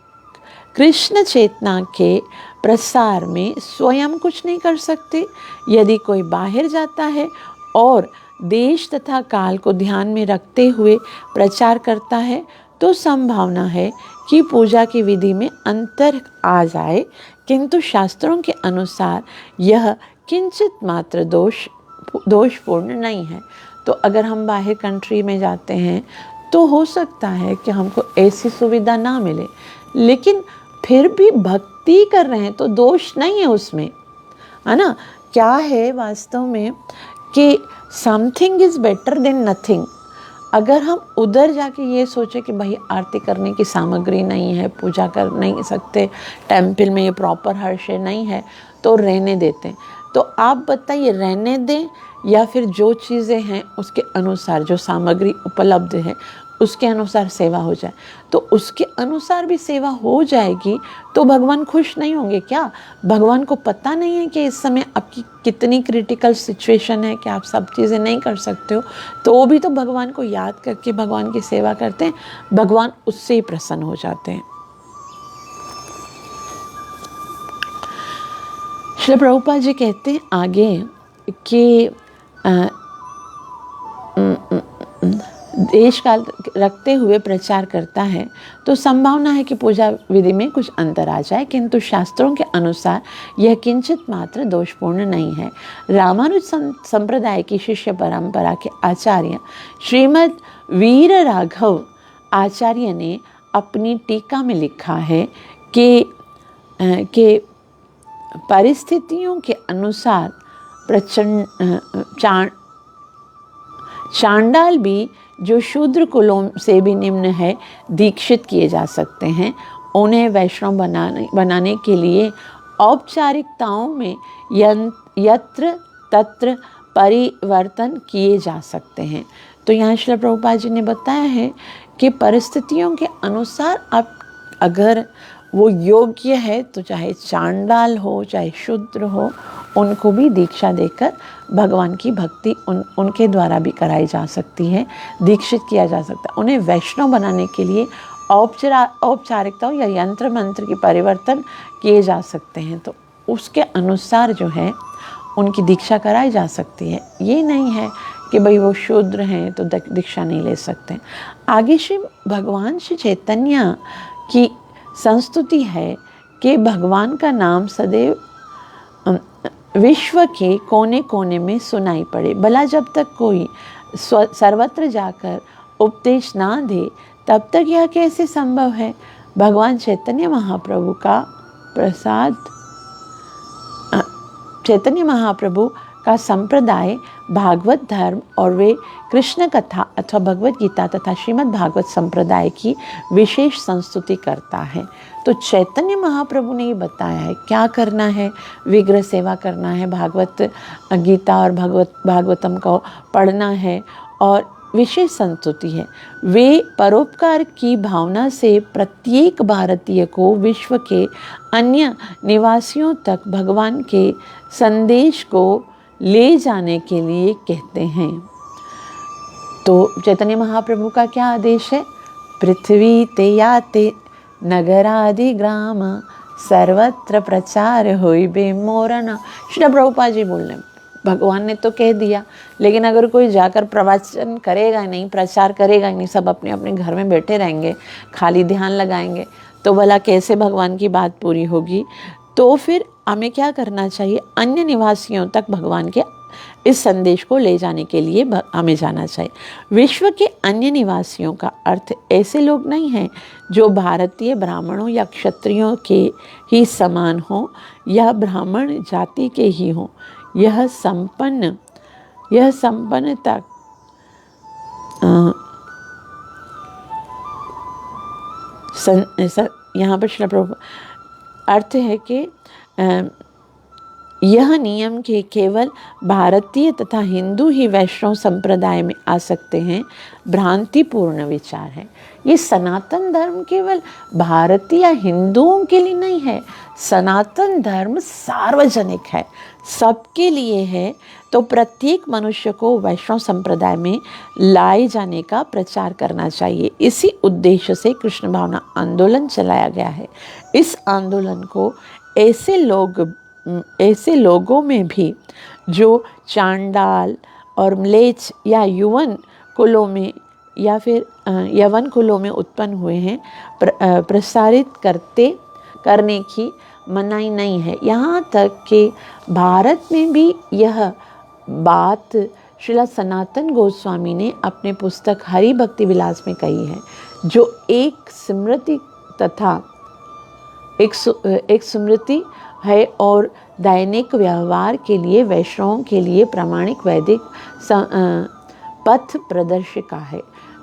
कृष्ण चेतना के प्रसार में स्वयं कुछ नहीं कर सकते। यदि कोई बाहर जाता है और देश तथा काल को ध्यान में रखते हुए प्रचार करता है तो संभावना है कि पूजा की विधि में अंतर आ जाए, किंतु शास्त्रों के अनुसार यह किंचित मात्र दोषपूर्ण नहीं है। तो अगर हम बाहर कंट्री में जाते हैं तो हो सकता है कि हमको ऐसी सुविधा ना मिले, लेकिन फिर भी भक्ति कर रहे हैं तो दोष नहीं है उसमें, है ना। क्या है वास्तव में कि something is better than nothing. अगर हम उधर जाके ये सोचे कि भाई आरती करने की सामग्री नहीं है, पूजा कर नहीं सकते, टेम्पल में ये प्रॉपर हर शे नहीं है, तो रहने देते हैं। तो आप बताइए रहने दें या फिर जो चीज़ें हैं उसके अनुसार, जो सामग्री उपलब्ध है उसके अनुसार सेवा हो जाए। तो उसके अनुसार भी सेवा हो जाएगी तो भगवान खुश नहीं होंगे क्या? भगवान को पता नहीं है कि इस समय आपकी कितनी क्रिटिकल सिचुएशन है कि आप सब चीज़ें नहीं कर सकते हो, तो वो भी तो भगवान को याद करके भगवान की सेवा करते हैं, भगवान उससे ही प्रसन्न हो जाते हैं। श्री प्रभुपाद जी कहते हैं आगे कि देश काल रखते हुए प्रचार करता है तो संभावना है कि पूजा विधि में कुछ अंतर आ जाए, किंतु शास्त्रों के अनुसार यह किंचित मात्र दोषपूर्ण नहीं है। रामानुज संप्रदाय की शिष्य परंपरा के आचार्य श्रीमद् वीर राघव आचार्य ने अपनी टीका में लिखा है कि परिस्थितियों के अनुसार चांडाल भी जो शूद्र कुलों से भी निम्न है दीक्षित किए जा सकते हैं। उन्हें वैष्णव बनाने के लिए औपचारिकताओं में यत्र तत्र परिवर्तन किए जा सकते हैं। तो यहाँ श्रील प्रभुपाद जी ने बताया है कि परिस्थितियों के अनुसार आप अगर वो योग्य है तो चाहे चांडाल हो चाहे शूद्र हो, उनको भी दीक्षा देकर भगवान की भक्ति उनके द्वारा भी कराई जा सकती है, दीक्षित किया जा सकता है। उन्हें वैष्णव बनाने के लिए औपचारिकताओं या यंत्र मंत्र के परिवर्तन किए जा सकते हैं, तो उसके अनुसार जो है उनकी दीक्षा कराई जा सकती है। ये नहीं है कि भाई वो शूद्र हैं तो दीक्षा नहीं ले सकते। आगे श्री भगवान श्री चैतन्य की संस्तुति है कि भगवान का नाम सदैव विश्व के कोने कोने में सुनाई पड़े। भला जब तक कोई सर्वत्र जाकर उपदेश ना दे तब तक यह कैसे संभव है। भगवान चैतन्य महाप्रभु का प्रसाद, चैतन्य महाप्रभु का संप्रदाय भागवत धर्म और वे कृष्ण कथा अथवा भगवत गीता तथा श्रीमद् भागवत संप्रदाय की विशेष संस्तुति करता है। तो चैतन्य महाप्रभु ने ये बताया है क्या करना है, विग्रह सेवा करना है, भागवत गीता और भागवतम को पढ़ना है और विशेष संस्तुति है। वे परोपकार की भावना से प्रत्येक भारतीय को विश्व के अन्य निवासियों तक भगवान के संदेश को ले जाने के लिए कहते हैं। तो चैतन्य महाप्रभु का क्या आदेश है? पृथ्वी ते याते नगरादि ग्राम सर्वत्र प्रचार होइबे मोरना। श्री प्रभुपाद जी बोल रहे, भगवान ने तो कह दिया, लेकिन अगर कोई जाकर प्रवचन करेगा नहीं, प्रचार करेगा नहीं, सब अपने अपने घर में बैठे रहेंगे, खाली ध्यान लगाएंगे, तो भला कैसे भगवान की बात पूरी होगी। तो फिर हमें क्या करना चाहिए? अन्य निवासियों तक भगवान के इस संदेश को ले जाने के लिए हमें जाना चाहिए। विश्व के अन्य निवासियों का अर्थ ऐसे लोग नहीं हैं जो भारतीय ब्राह्मणों या क्षत्रियों के ही समान हों या ब्राह्मण जाति के ही हों। यह संपन्नता यहाँ पर श्री प्रभु अर्थ है कि यह नियम के केवल भारतीय तथा हिंदू ही वैष्णव संप्रदाय में आ सकते हैं, भ्रांतिपूर्ण विचार है। ये सनातन धर्म केवल भारतीय या हिंदुओं के लिए नहीं है, सनातन धर्म सार्वजनिक है, सबके लिए है। तो प्रत्येक मनुष्य को वैष्णव संप्रदाय में लाए जाने का प्रचार करना चाहिए। इसी उद्देश्य से कृष्ण भावना आंदोलन चलाया गया है। इस आंदोलन को ऐसे लोगों में भी जो चांडाल और म्लेच्छ या यवन कुलों में उत्पन्न हुए हैं प्रसारित करने की मनाही नहीं है। यहाँ तक कि भारत में भी यह बात श्रीला सनातन गोस्वामी ने अपने पुस्तक हरि भक्ति विलास में कही है, जो एक स्मृति तथा एक स्मृति है और दैनिक व्यवहार के लिए वैष्णवों के लिए प्रामाणिक वैदिक पथ प्रदर्शिका है।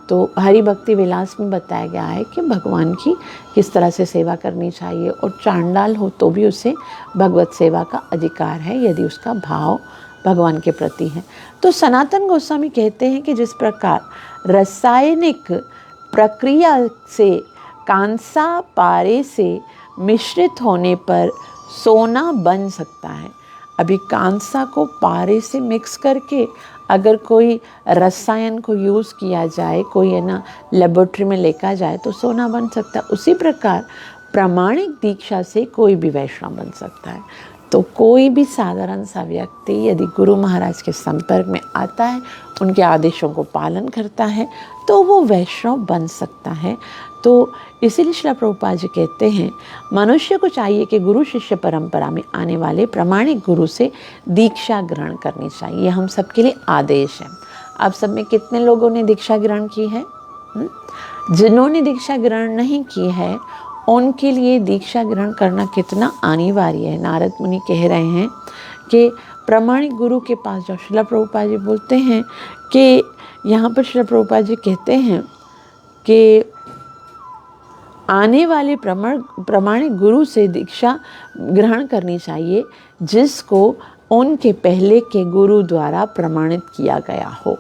तो हरि भक्ति विलास में बताया गया है कि भगवान की किस तरह से सेवा करनी चाहिए, और चांडाल हो तो भी उसे भगवत सेवा का अधिकार है यदि उसका भाव भगवान के प्रति है। तो सनातन गोस्वामी कहते हैं कि जिस प्रकार रासायनिक प्रक्रिया से कांसा पारे से मिश्रित होने पर सोना बन सकता है, अभी कांसा को पारे से मिक्स करके अगर कोई रसायन को यूज़ किया जाए, कोई है ना लेबोरेटरी में लेकर जाए तो सोना बन सकता है। उसी प्रकार प्रामाणिक दीक्षा से कोई भी वैष्णव बन सकता है। तो कोई भी साधारण सा व्यक्ति यदि गुरु महाराज के संपर्क में आता है, उनके आदेशों को पालन करता है, तो वो वैष्णव बन सकता है। तो इसीलिए श्रील प्रभुपाद जी कहते हैं, मनुष्य को चाहिए कि गुरु शिष्य परंपरा में आने वाले प्रामाणिक गुरु से दीक्षा ग्रहण करनी चाहिए। हम सबके लिए आदेश है। आप सब में कितने लोगों ने दीक्षा ग्रहण की है? जिन्होंने दीक्षा ग्रहण नहीं की है उनके लिए दीक्षा ग्रहण करना कितना अनिवार्य है। नारद मुनि कह रहे हैं कि प्रामाणिक गुरु के पास जाओ। श्रील प्रभुपाद जी बोलते हैं कि यहाँ पर श्रील प्रभुपाद जी कहते हैं कि आने वाले प्रमाणिक गुरु से दीक्षा ग्रहण करनी चाहिए, जिसको उनके पहले के गुरु द्वारा प्रमाणित किया गया हो।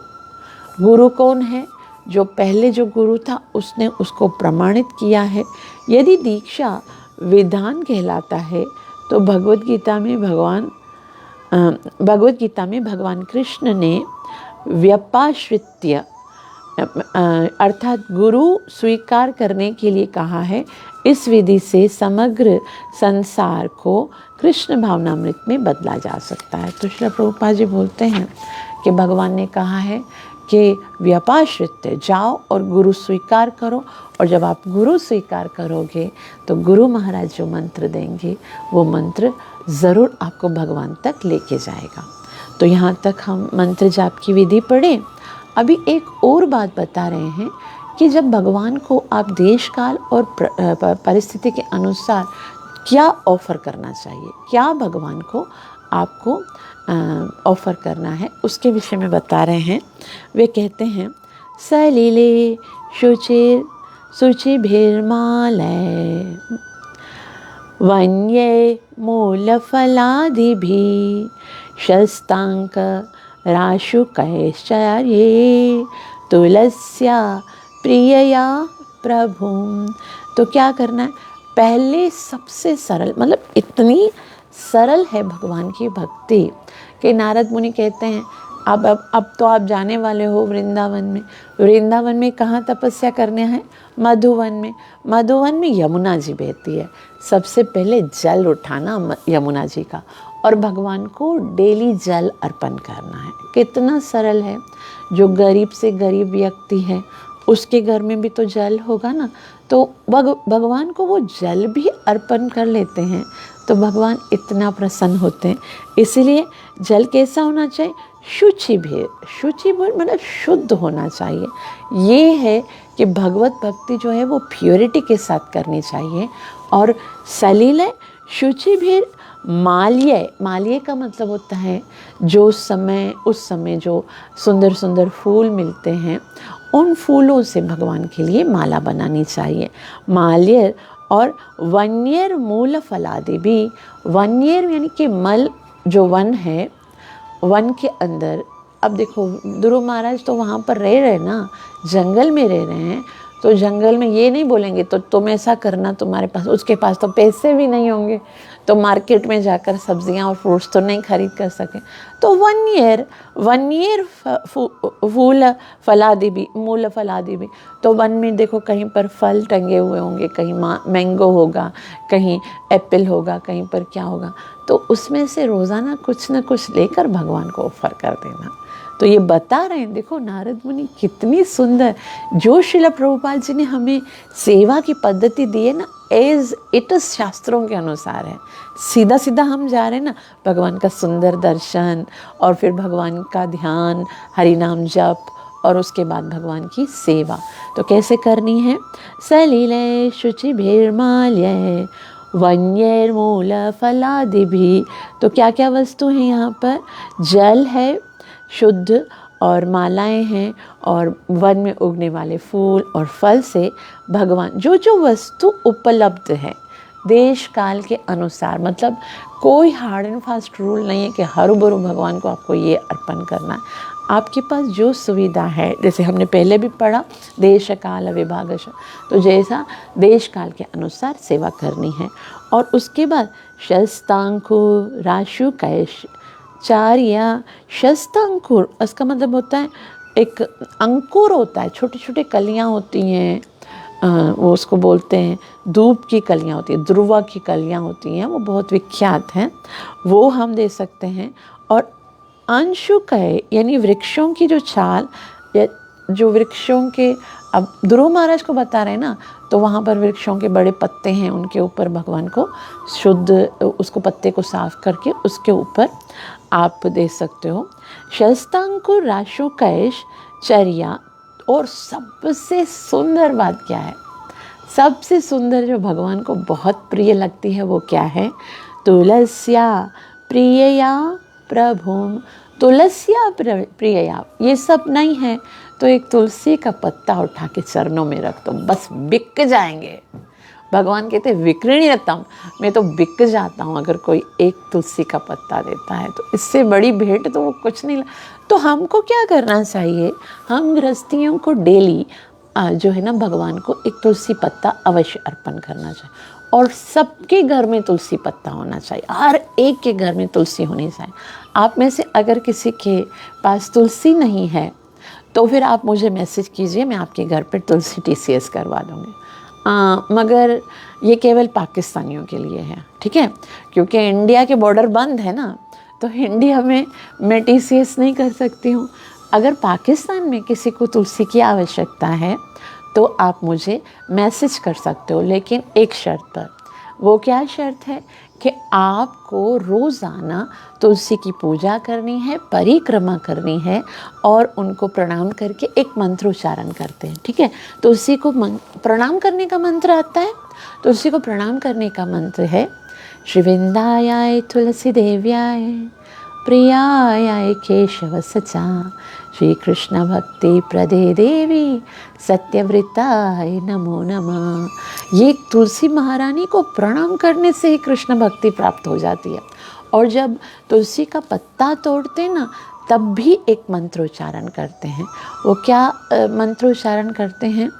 गुरु कौन है? जो पहले जो गुरु था उसने उसको प्रमाणित किया है। यदि दीक्षा विधान कहलाता है तो भगवत गीता में भगवान कृष्ण ने व्यपाश्रित्य अर्थात गुरु स्वीकार करने के लिए कहा है। इस विधि से समग्र संसार को कृष्ण भावनामृत में बदला जा सकता है। तो श्री प्रभुपाद जी बोलते हैं कि भगवान ने कहा है कि व्यपाश्रित्य जाओ और गुरु स्वीकार करो, और जब आप गुरु स्वीकार करोगे तो गुरु महाराज जो मंत्र देंगे वो मंत्र ज़रूर आपको भगवान तक लेके जाएगा। तो यहाँ तक हम मंत्र जाप की विधि पढ़ें। अभी एक और बात बता रहे हैं कि जब भगवान को आप देश काल और परिस्थिति के अनुसार क्या ऑफ़र करना चाहिए, क्या भगवान को आपको ऑफ़र करना है, उसके विषय में बता रहे हैं। वे कहते हैं सलिले शुचिभिर्मालय वन्ये मूलफलादिभिः शस्तांक राशुकैश्चर्ये तुलस्या प्रियया प्रभुम। तो क्या करना है? पहले सबसे सरल, मतलब इतनी सरल है भगवान की भक्ति कि नारद मुनि कहते हैं अब तो आप जाने वाले हो वृंदावन में। वृंदावन में कहाँ तपस्या करने हैं? मधुवन में। मधुवन में यमुना जी बहती है। सबसे पहले जल उठाना यमुना जी का और भगवान को डेली जल अर्पण करना है। कितना सरल है। जो गरीब से गरीब व्यक्ति है उसके घर में भी तो जल होगा ना, तो भगवान को वो जल भी अर्पण कर लेते हैं तो भगवान इतना प्रसन्न होते हैं। इसलिए जल कैसा होना चाहिए? शुचिभिर मतलब शुद्ध होना चाहिए। ये है कि भगवत भक्ति जो है वो प्योरिटी के साथ करनी चाहिए। और सलील शुचिभिर माल्य का मतलब होता है उस समय जो सुंदर सुंदर फूल मिलते हैं उन फूलों से भगवान के लिए माला बनानी चाहिए। माल्य और वन्यर मूल फलादि भी। वन्यर यानी कि मल, जो वन है, वन के अंदर, अब देखो ध्रुव महाराज तो वहाँ पर रह रहे ना, जंगल में रह रहे हैं, तो जंगल में ये नहीं बोलेंगे तो तुम ऐसा करना, तुम्हारे पास, उसके पास तो पैसे भी नहीं होंगे तो मार्केट में जाकर सब्जियां और फ्रूट्स तो नहीं खरीद कर सके। तो वन ईयर फूल फलादि भी, मूल फलादि भी। तो वन में देखो कहीं पर फल टंगे हुए होंगे, कहीं मैंगो होगा, कहीं एप्पल होगा, कहीं पर क्या होगा, तो उसमें से रोज़ाना कुछ न कुछ लेकर भगवान को ऑफर कर देना। तो ये बता रहे हैं, देखो नारद मुनि कितनी सुंदर, जो श्रील प्रभुपाद जी ने हमें सेवा की पद्धति दी है ना, एज इट इज़ शास्त्रों के अनुसार है। सीधा सीधा हम जा रहे हैं ना, भगवान का सुंदर दर्शन और फिर भगवान का ध्यान, हरि नाम जप और उसके बाद भगवान की सेवा। तो कैसे करनी है? सलिले शुचिभिर्माल्य वन्यैर्मूल फलादिभिः। तो क्या क्या वस्तु हैं यहाँ पर? जल है शुद्ध, और मालाएं हैं, और वन में उगने वाले फूल और फल से भगवान, जो वस्तु उपलब्ध है देश काल के अनुसार, मतलब कोई हार्ड एंड फास्ट रूल नहीं है कि हरू-भरू भगवान को आपको ये अर्पण करना है। आपके पास जो सुविधा है, जैसे हमने पहले भी पढ़ा देश काल विभागश, तो जैसा देश काल के अनुसार सेवा करनी है। और उसके बाद शस्तांकुर राशु कैश चार्या। शस्तांकुर इसका मतलब होता है एक अंकुर होता है, छोटे छोटे कलियां होती हैं, वो उसको बोलते हैं धूप की कलियां होती हैं, ध्रुवा की कलियां होती हैं, वो बहुत विख्यात हैं, वो हम दे सकते हैं। और अंशुक है यानी वृक्षों की जो छाल, या जो वृक्षों के, अब ध्रुव महाराज को बता रहे हैं ना, तो वहाँ पर वृक्षों के बड़े पत्ते हैं, उनके ऊपर भगवान को शुद्ध, उसको पत्ते को साफ करके उसके ऊपर आप दे सकते हो। शस्तांकुर राशु कैश चर्या। और सबसे सुंदर बात क्या है? सबसे सुंदर जो भगवान को बहुत प्रिय लगती है वो क्या है? तुलस्या प्रियया प्रभुम। तुलस्या प्रियया, ये सब नहीं है तो एक तुलसी का पत्ता उठा के चरणों में रख दो, बस बिक जाएंगे। भगवान कहते विकृण्यतम, मैं तो बिक जाता हूँ अगर कोई एक तुलसी का पत्ता देता है, तो इससे बड़ी भेंट तो वो कुछ नहीं। तो हमको क्या करना चाहिए, हम गृहस्थियों को डेली जो है ना भगवान को एक तुलसी पत्ता अवश्य अर्पण करना चाहिए। और सबके घर में तुलसी पत्ता होना चाहिए, हर एक के घर में तुलसी होनी चाहिए। आप में से अगर किसी के पास तुलसी नहीं है तो फिर आप मुझे मैसेज कीजिए, मैं आपके घर पर तुलसी TCS करवा दूँगी। मगर ये केवल पाकिस्तानियों के लिए है, ठीक है, क्योंकि इंडिया के बॉर्डर बंद है ना, तो इंडिया में मैं TCS नहीं कर सकती हूँ। अगर पाकिस्तान में किसी को तुलसी की आवश्यकता है तो आप मुझे मैसेज कर सकते हो, लेकिन एक शर्त पर। वो क्या शर्त है कि आपको रोज़ाना तुलसी की पूजा करनी है, परिक्रमा करनी है और उनको प्रणाम करके एक मंत्रोच्चारण करते हैं, ठीक है। तुलसी को प्रणाम करने का मंत्र आता है। तुलसी को प्रणाम करने का मंत्र है श्रीविंदायाय तुलसी देव्याय प्रियाय केशव सचा श्री कृष्ण भक्ति प्रदे देवी सत्यव्रताय नमो नमः। ये तुलसी महारानी को प्रणाम करने से ही कृष्ण भक्ति प्राप्त हो जाती है। और जब तुलसी का पत्ता तोड़ते ना तब भी एक मंत्रोच्चारण करते हैं। वो क्या मंत्रोच्चारण करते हैं,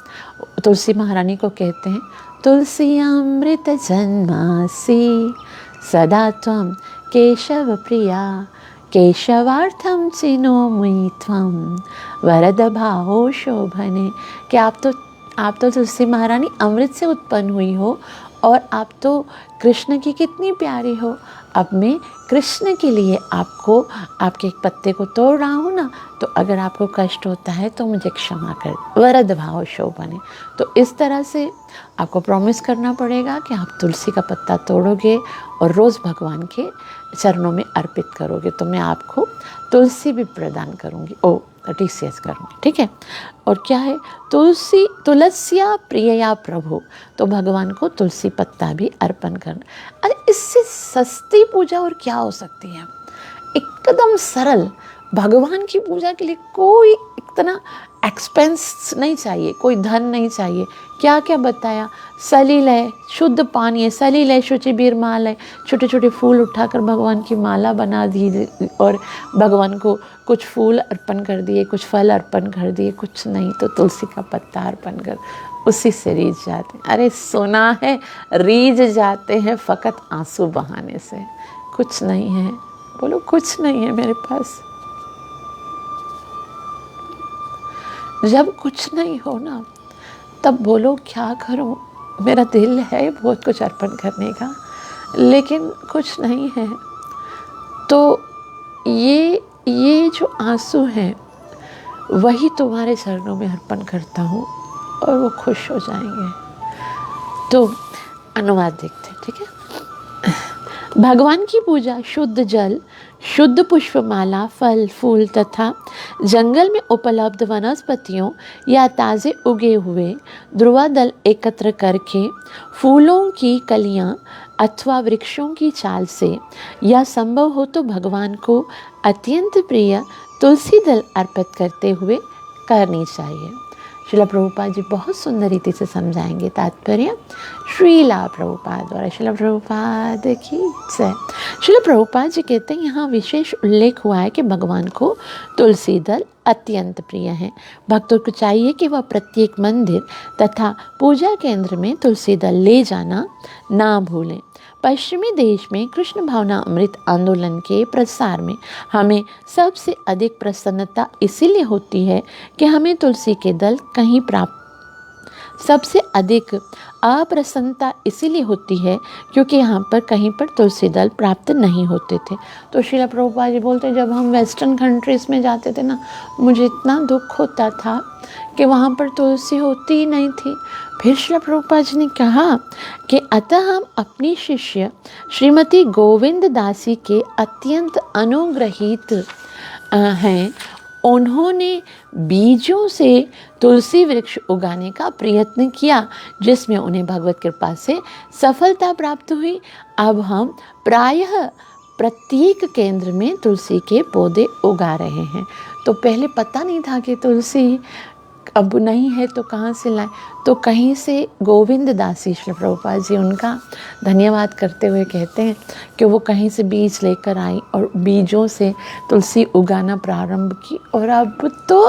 तुलसी महारानी को कहते हैं तुलसी अमृत जन्मासी सदा त्वं केशव प्रिया केशवार्थम चिनोमि त्वं वरद भावो शोभने। कि आप तो तुलसी महारानी अमृत से उत्पन्न हुई हो और आप तो कृष्ण की कितनी प्यारी हो। अब मैं कृष्ण के लिए आपको आपके एक पत्ते को तोड़ रहा हूँ ना, तो अगर आपको कष्ट होता है तो मुझे क्षमा कर, वरद भाव शोभने। तो इस तरह से आपको प्रॉमिस करना पड़ेगा कि आप तुलसी का पत्ता तोड़ोगे और रोज़ भगवान के चरणों में अर्पित करोगे, तो मैं आपको तुलसी भी प्रदान करूँगी, TCS करूँगी, ठीक है। और क्या है, तुलसिया प्रियया प्रभु, तो भगवान को तुलसी पत्ता भी अर्पण करना। अरे इससे सस्ती पूजा और क्या हो सकती है। एकदम सरल, भगवान की पूजा के लिए कोई इतना एक्सपेंस नहीं चाहिए, कोई धन नहीं चाहिए। क्या क्या बताया, सलील है, शुद्ध पानी है, सलील है, शुचि बीरमाल है, छोटे छोटे फूल उठाकर भगवान की माला बना दी और भगवान को कुछ फूल अर्पण कर दिए, कुछ फल अर्पण कर दिए, कुछ नहीं तो तुलसी का पत्ता अर्पण कर, उसी से रीझ जाते हैं। अरे सुना है, रीझ जाते हैं फ़कत आंसू बहाने से। कुछ नहीं है, बोलो कुछ नहीं है मेरे पास। जब कुछ नहीं हो ना तब बोलो क्या करूं, मेरा दिल है बहुत कुछ अर्पण करने का, लेकिन कुछ नहीं है। तो ये जो आंसू हैं वही तुम्हारे चरणों में अर्पण करता हूँ और वो खुश हो जाएंगे। तो अनुवाद देखते हैं, ठीक है। भगवान की पूजा शुद्ध जल, शुद्ध पुष्पमाला, फल फूल तथा जंगल में उपलब्ध वनस्पतियों या ताज़े उगे हुए ध्रुवादल एकत्र करके फूलों की कलियां अथवा वृक्षों की छाल से, या संभव हो तो भगवान को अत्यंत प्रिय तुलसी दल अर्पित करते हुए करनी चाहिए। श्रीला प्रभुपाद जी बहुत सुंदर रीति से समझाएंगे तात्पर्य। श्रीला प्रभुपाद द्वारा श्रीला प्रभुपाद की जय। श्रीला प्रभुपाद जी कहते हैं यहाँ विशेष उल्लेख हुआ है कि भगवान को तुलसी दल अत्यंत प्रिय है। भक्तों को चाहिए कि वह प्रत्येक मंदिर तथा पूजा केंद्र में तुलसी दल ले जाना ना भूलें। पश्चिमी देश में कृष्ण भावना अमृत आंदोलन के प्रसार में हमें सबसे अधिक प्रसन्नता इसीलिए होती है कि हमें तुलसी के दल कहीं प्राप्त, सबसे अधिक अप्रसन्नता इसीलिए होती है क्योंकि यहाँ पर कहीं पर तुलसी दल प्राप्त नहीं होते थे। तो श्रीला प्रभुपाद जी बोलते जब हम वेस्टर्न कंट्रीज़ में जाते थे ना, मुझे इतना दुख होता था कि वहाँ पर तुलसी होती ही नहीं थी। फिर श्रीला प्रभुपाद जी ने कहा कि अतः हम अपनी शिष्य श्रीमती गोविंद दासी के अत्यंत अनुग्रहित हैं। उन्होंने बीजों से तुलसी वृक्ष उगाने का प्रयत्न किया जिसमें उन्हें भगवत कृपा से सफलता प्राप्त हुई। अब हम प्रायः प्रत्येक केंद्र में तुलसी के पौधे उगा रहे हैं। तो पहले पता नहीं था कि तुलसी अब नहीं है तो कहाँ से लाएं। तो कहीं से गोविंद दासी श्री प्रभुपाद जी उनका धन्यवाद करते हुए कहते हैं कि वो कहीं से बीज लेकर आई और बीजों से तुलसी उगाना प्रारंभ की। और अब तो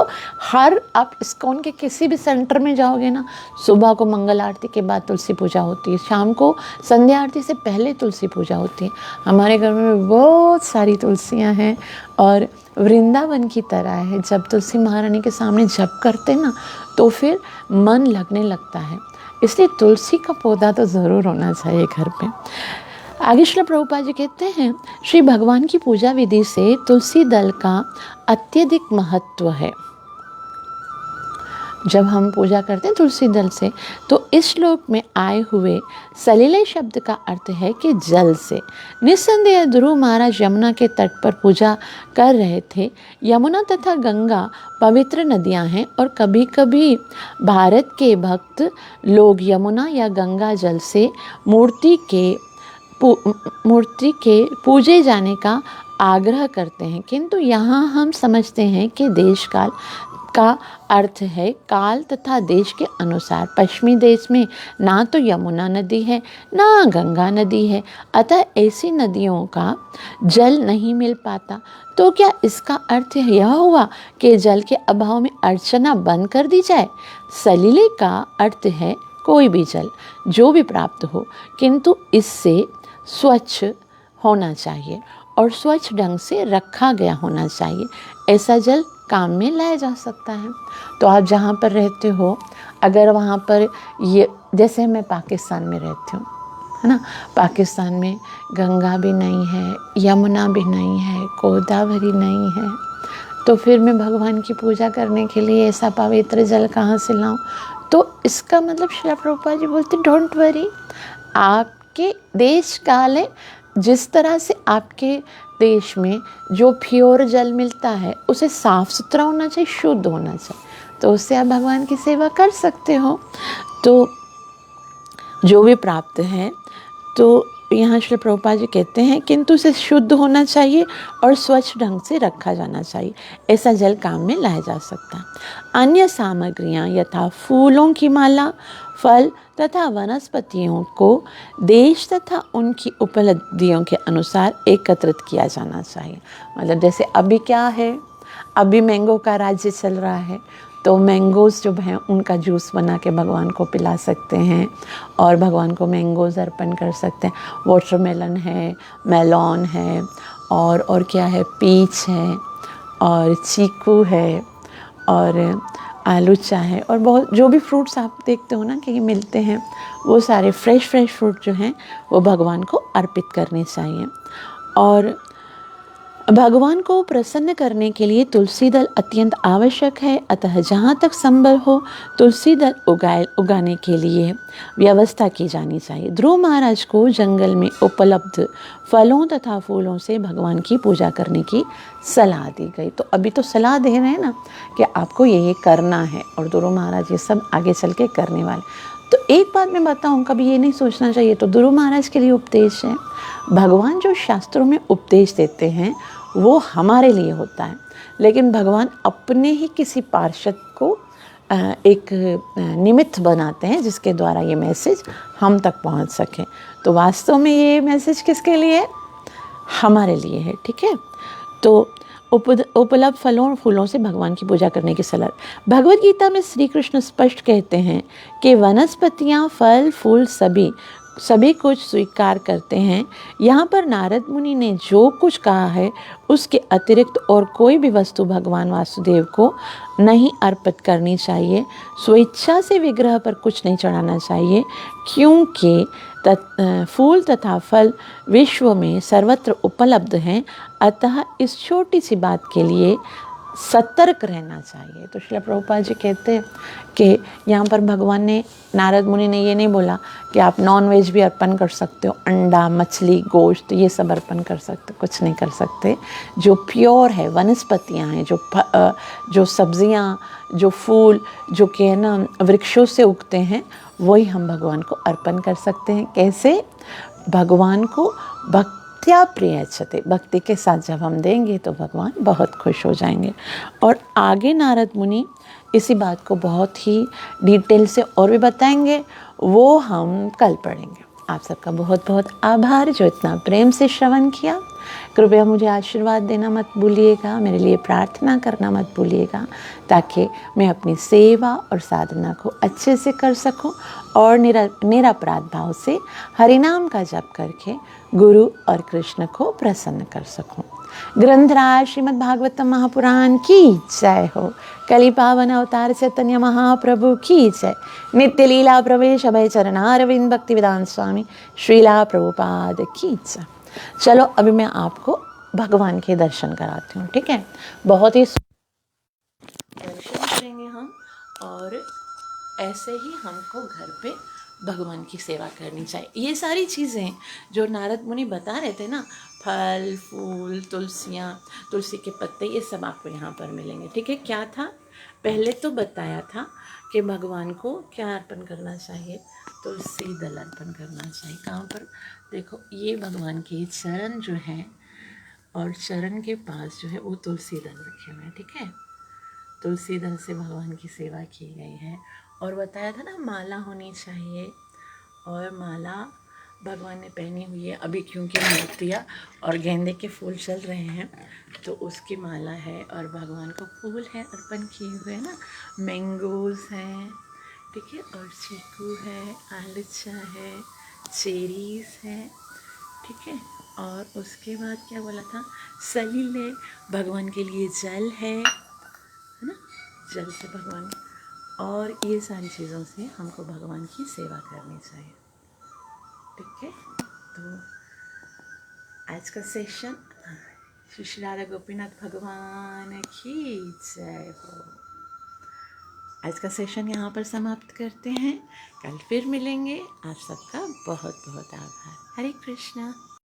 आप इस्कॉन के किसी भी सेंटर में जाओगे ना, सुबह को मंगल आरती के बाद तुलसी पूजा होती है, शाम को संध्या आरती से पहले तुलसी पूजा होती है। हमारे घर में बहुत सारी तुलसियाँ हैं और वृंदावन की तरह है। जब तुलसी महारानी के सामने जप करते ना तो फिर मन लगने लगता है, इसलिए तुलसी का पौधा तो ज़रूर होना चाहिए घर पे। आगे श्री प्रभुपाद जी कहते हैं, श्री भगवान की पूजा विधि से तुलसी दल का अत्यधिक महत्व है। जब हम पूजा करते हैं तुलसी दल से, तो इस श्लोक में आए हुए सलीले शब्द का अर्थ है कि जल से। निस्संदेह ध्रुव महाराज यमुना के तट पर पूजा कर रहे थे। यमुना तथा गंगा पवित्र नदियां हैं और कभी कभी भारत के भक्त लोग यमुना या गंगा जल से मूर्ति के पूजे जाने का आग्रह करते हैं, किंतु यहाँ हम समझते हैं कि देश काल का अर्थ है काल तथा देश के अनुसार। पश्चिमी देश में ना तो यमुना नदी है ना गंगा नदी है, अतः ऐसी नदियों का जल नहीं मिल पाता। तो क्या इसका अर्थ यह हुआ कि जल के अभाव में अर्चना बंद कर दी जाए? सलीले का अर्थ है कोई भी जल जो भी प्राप्त हो, किंतु इससे स्वच्छ होना चाहिए और स्वच्छ ढंग से रखा गया होना चाहिए। ऐसा जल काम में लाया जा सकता है। तो आप जहाँ पर रहते हो, अगर वहाँ पर ये, जैसे मैं पाकिस्तान में रहती हूँ, है ना, पाकिस्तान में गंगा भी नहीं है, यमुना भी नहीं है, गोदावरी नहीं है, तो फिर मैं भगवान की पूजा करने के लिए ऐसा पवित्र जल कहाँ से लाऊं? तो इसका मतलब श्री प्रभुपाद जी बोलते डोंट वरी, आपके देश काल है, जिस तरह से आपके देश में जो प्योर जल मिलता है उसे साफ़ सुथरा होना चाहिए, शुद्ध होना चाहिए, तो उससे आप भगवान की सेवा कर सकते हो। तो जो भी प्राप्त है, तो यहाँ श्री प्रभुपाद जी कहते हैं किंतु उसे शुद्ध होना चाहिए और स्वच्छ ढंग से रखा जाना चाहिए, ऐसा जल काम में लाया जा सकता है। अन्य सामग्रियाँ यथा फूलों की माला, फल तथा वनस्पतियों को देश तथा उनकी उपलब्धियों के अनुसार एकत्रित किया जाना चाहिए। मतलब जैसे अभी क्या है, अभी मैंगो का राज्य चल रहा है, तो मैंगोज़ जो हैं उनका जूस बना के भगवान को पिला सकते हैं और भगवान को मैंगोज़ अर्पण कर सकते हैं। वाटरमेलन है, मेलॉन है, और क्या है, पीच है और चीकू है और आलूचा है, और बहुत जो भी फ्रूट्स आप देखते हो ना कि मिलते हैं, वो सारे फ्रेश फ्रूट जो हैं वो भगवान को अर्पित करने चाहिए। और भगवान को प्रसन्न करने के लिए तुलसी दल अत्यंत आवश्यक है, अतः जहाँ तक संभव हो तुलसी दल उगाने के लिए व्यवस्था की जानी चाहिए। ध्रुव महाराज को जंगल में उपलब्ध फलों तथा फूलों से भगवान की पूजा करने की सलाह दी गई। तो अभी तो सलाह दे रहे हैं ना कि आपको ये करना है, और ध्रुव महाराज ये सब आगे चल के करने वाले। तो एक बात मैं बताऊँ, कभी ये नहीं सोचना चाहिए तो ध्रुव महाराज के लिए उपदेश है। भगवान जो शास्त्रों में उपदेश देते हैं वो हमारे लिए होता है, लेकिन भगवान अपने ही किसी पार्षद को एक निमित्त बनाते हैं जिसके द्वारा ये मैसेज हम तक पहुंच सके। तो वास्तव में ये मैसेज किसके लिए है? हमारे लिए है, ठीक है। तो उपलब्ध फलों और फूलों से भगवान की पूजा करने की सलाह। भगवद गीता में श्री कृष्ण स्पष्ट कहते हैं कि वनस्पतियाँ, फल, फूल सभी कुछ स्वीकार करते हैं। यहाँ पर नारद मुनि ने जो कुछ कहा है उसके अतिरिक्त और कोई भी वस्तु भगवान वासुदेव को नहीं अर्पित करनी चाहिए। स्वेच्छा से विग्रह पर कुछ नहीं चढ़ाना चाहिए, क्योंकि फूल तथा फल विश्व में सर्वत्र उपलब्ध हैं, अतः इस छोटी सी बात के लिए सतर्क रहना चाहिए। तो श्रील प्रभुपाद जी कहते हैं कि यहाँ पर भगवान ने, नारद मुनि ने ये नहीं बोला कि आप नॉन वेज भी अर्पण कर सकते हो, अंडा, मछली, गोश्त ये सब अर्पण कर सकते, कुछ नहीं कर सकते। जो प्योर है, वनस्पतियाँ हैं, जो सब्जियाँ, जो फूल, जो कि है ना वृक्षों से उगते हैं, वही हम भगवान को अर्पण कर सकते हैं। कैसे? भगवान को भक्ति भक्त्या प्रियच्छते, भक्ति के साथ जब हम देंगे तो भगवान बहुत खुश हो जाएंगे। और आगे नारद मुनि इसी बात को बहुत ही डिटेल से और भी बताएंगे, वो हम कल पढ़ेंगे। आप सबका बहुत बहुत आभार जो इतना प्रेम से श्रवण किया। कृपया मुझे आशीर्वाद देना मत भूलिएगा, मेरे लिए प्रार्थना करना मत भूलिएगा, ताकि मैं अपनी सेवा और साधना को अच्छे से कर सकूं और निरपराध भाव से हरिनाम का जप करके गुरु और कृष्ण को प्रसन्न कर सकूं। ग्रंथराज श्रीमद् भागवतम महापुराण की जय हो। कलि पावन अवतार चैतन्य महाप्रभु की जय। नित्य लीला प्रवेश अभय चरणारविंद भक्ति वेदांत स्वामी श्रीला प्रभुपाद की जय। चलो अभी मैं आपको भगवान के दर्शन कराती हूँ, ठीक है। बहुत ही दर्शन करेंगे हम, और ऐसे ही हमको घर पे भगवान की सेवा करनी चाहिए। ये सारी चीज़ें जो नारद मुनि बता रहे थे ना, फल फूल तुलसियाँ, तुलसी के पत्ते, ये सब आपको यहाँ पर मिलेंगे, ठीक है। क्या था, पहले तो बताया था कि भगवान को क्या अर्पण करना चाहिए, तुलसी दल अर्पण करना चाहिए। कहाँ पर, देखो ये भगवान के चरण जो हैं, और चरण के पास जो है वो तुलसी दल रखे हुए हैं, ठीक है। तुलसी दल से भगवान की सेवा की गई है। और बताया था ना माला होनी चाहिए, और माला भगवान ने पहनी हुई है। अभी क्योंकि मोतिया और गेंदे के फूल चल रहे हैं तो उसकी माला है, और भगवान को फूल है अर्पण किए हुए ना, मैंगोज़ हैं, ठीक है, और चीकू है, आलूचा है, चेरीज़ है, ठीक है। और उसके बाद क्या बोला था, सलील है, भगवान के लिए जल है ना, जल से भगवान, और ये सारी चीज़ों से हमको भगवान की सेवा करनी चाहिए, ठीक है। तो आज का सेशन श्री श्री राधा गोपीनाथ भगवान की जय हो। आज का सेशन यहाँ पर समाप्त करते हैं, कल फिर मिलेंगे। आप सबका बहुत बहुत आभार। हरे कृष्णा।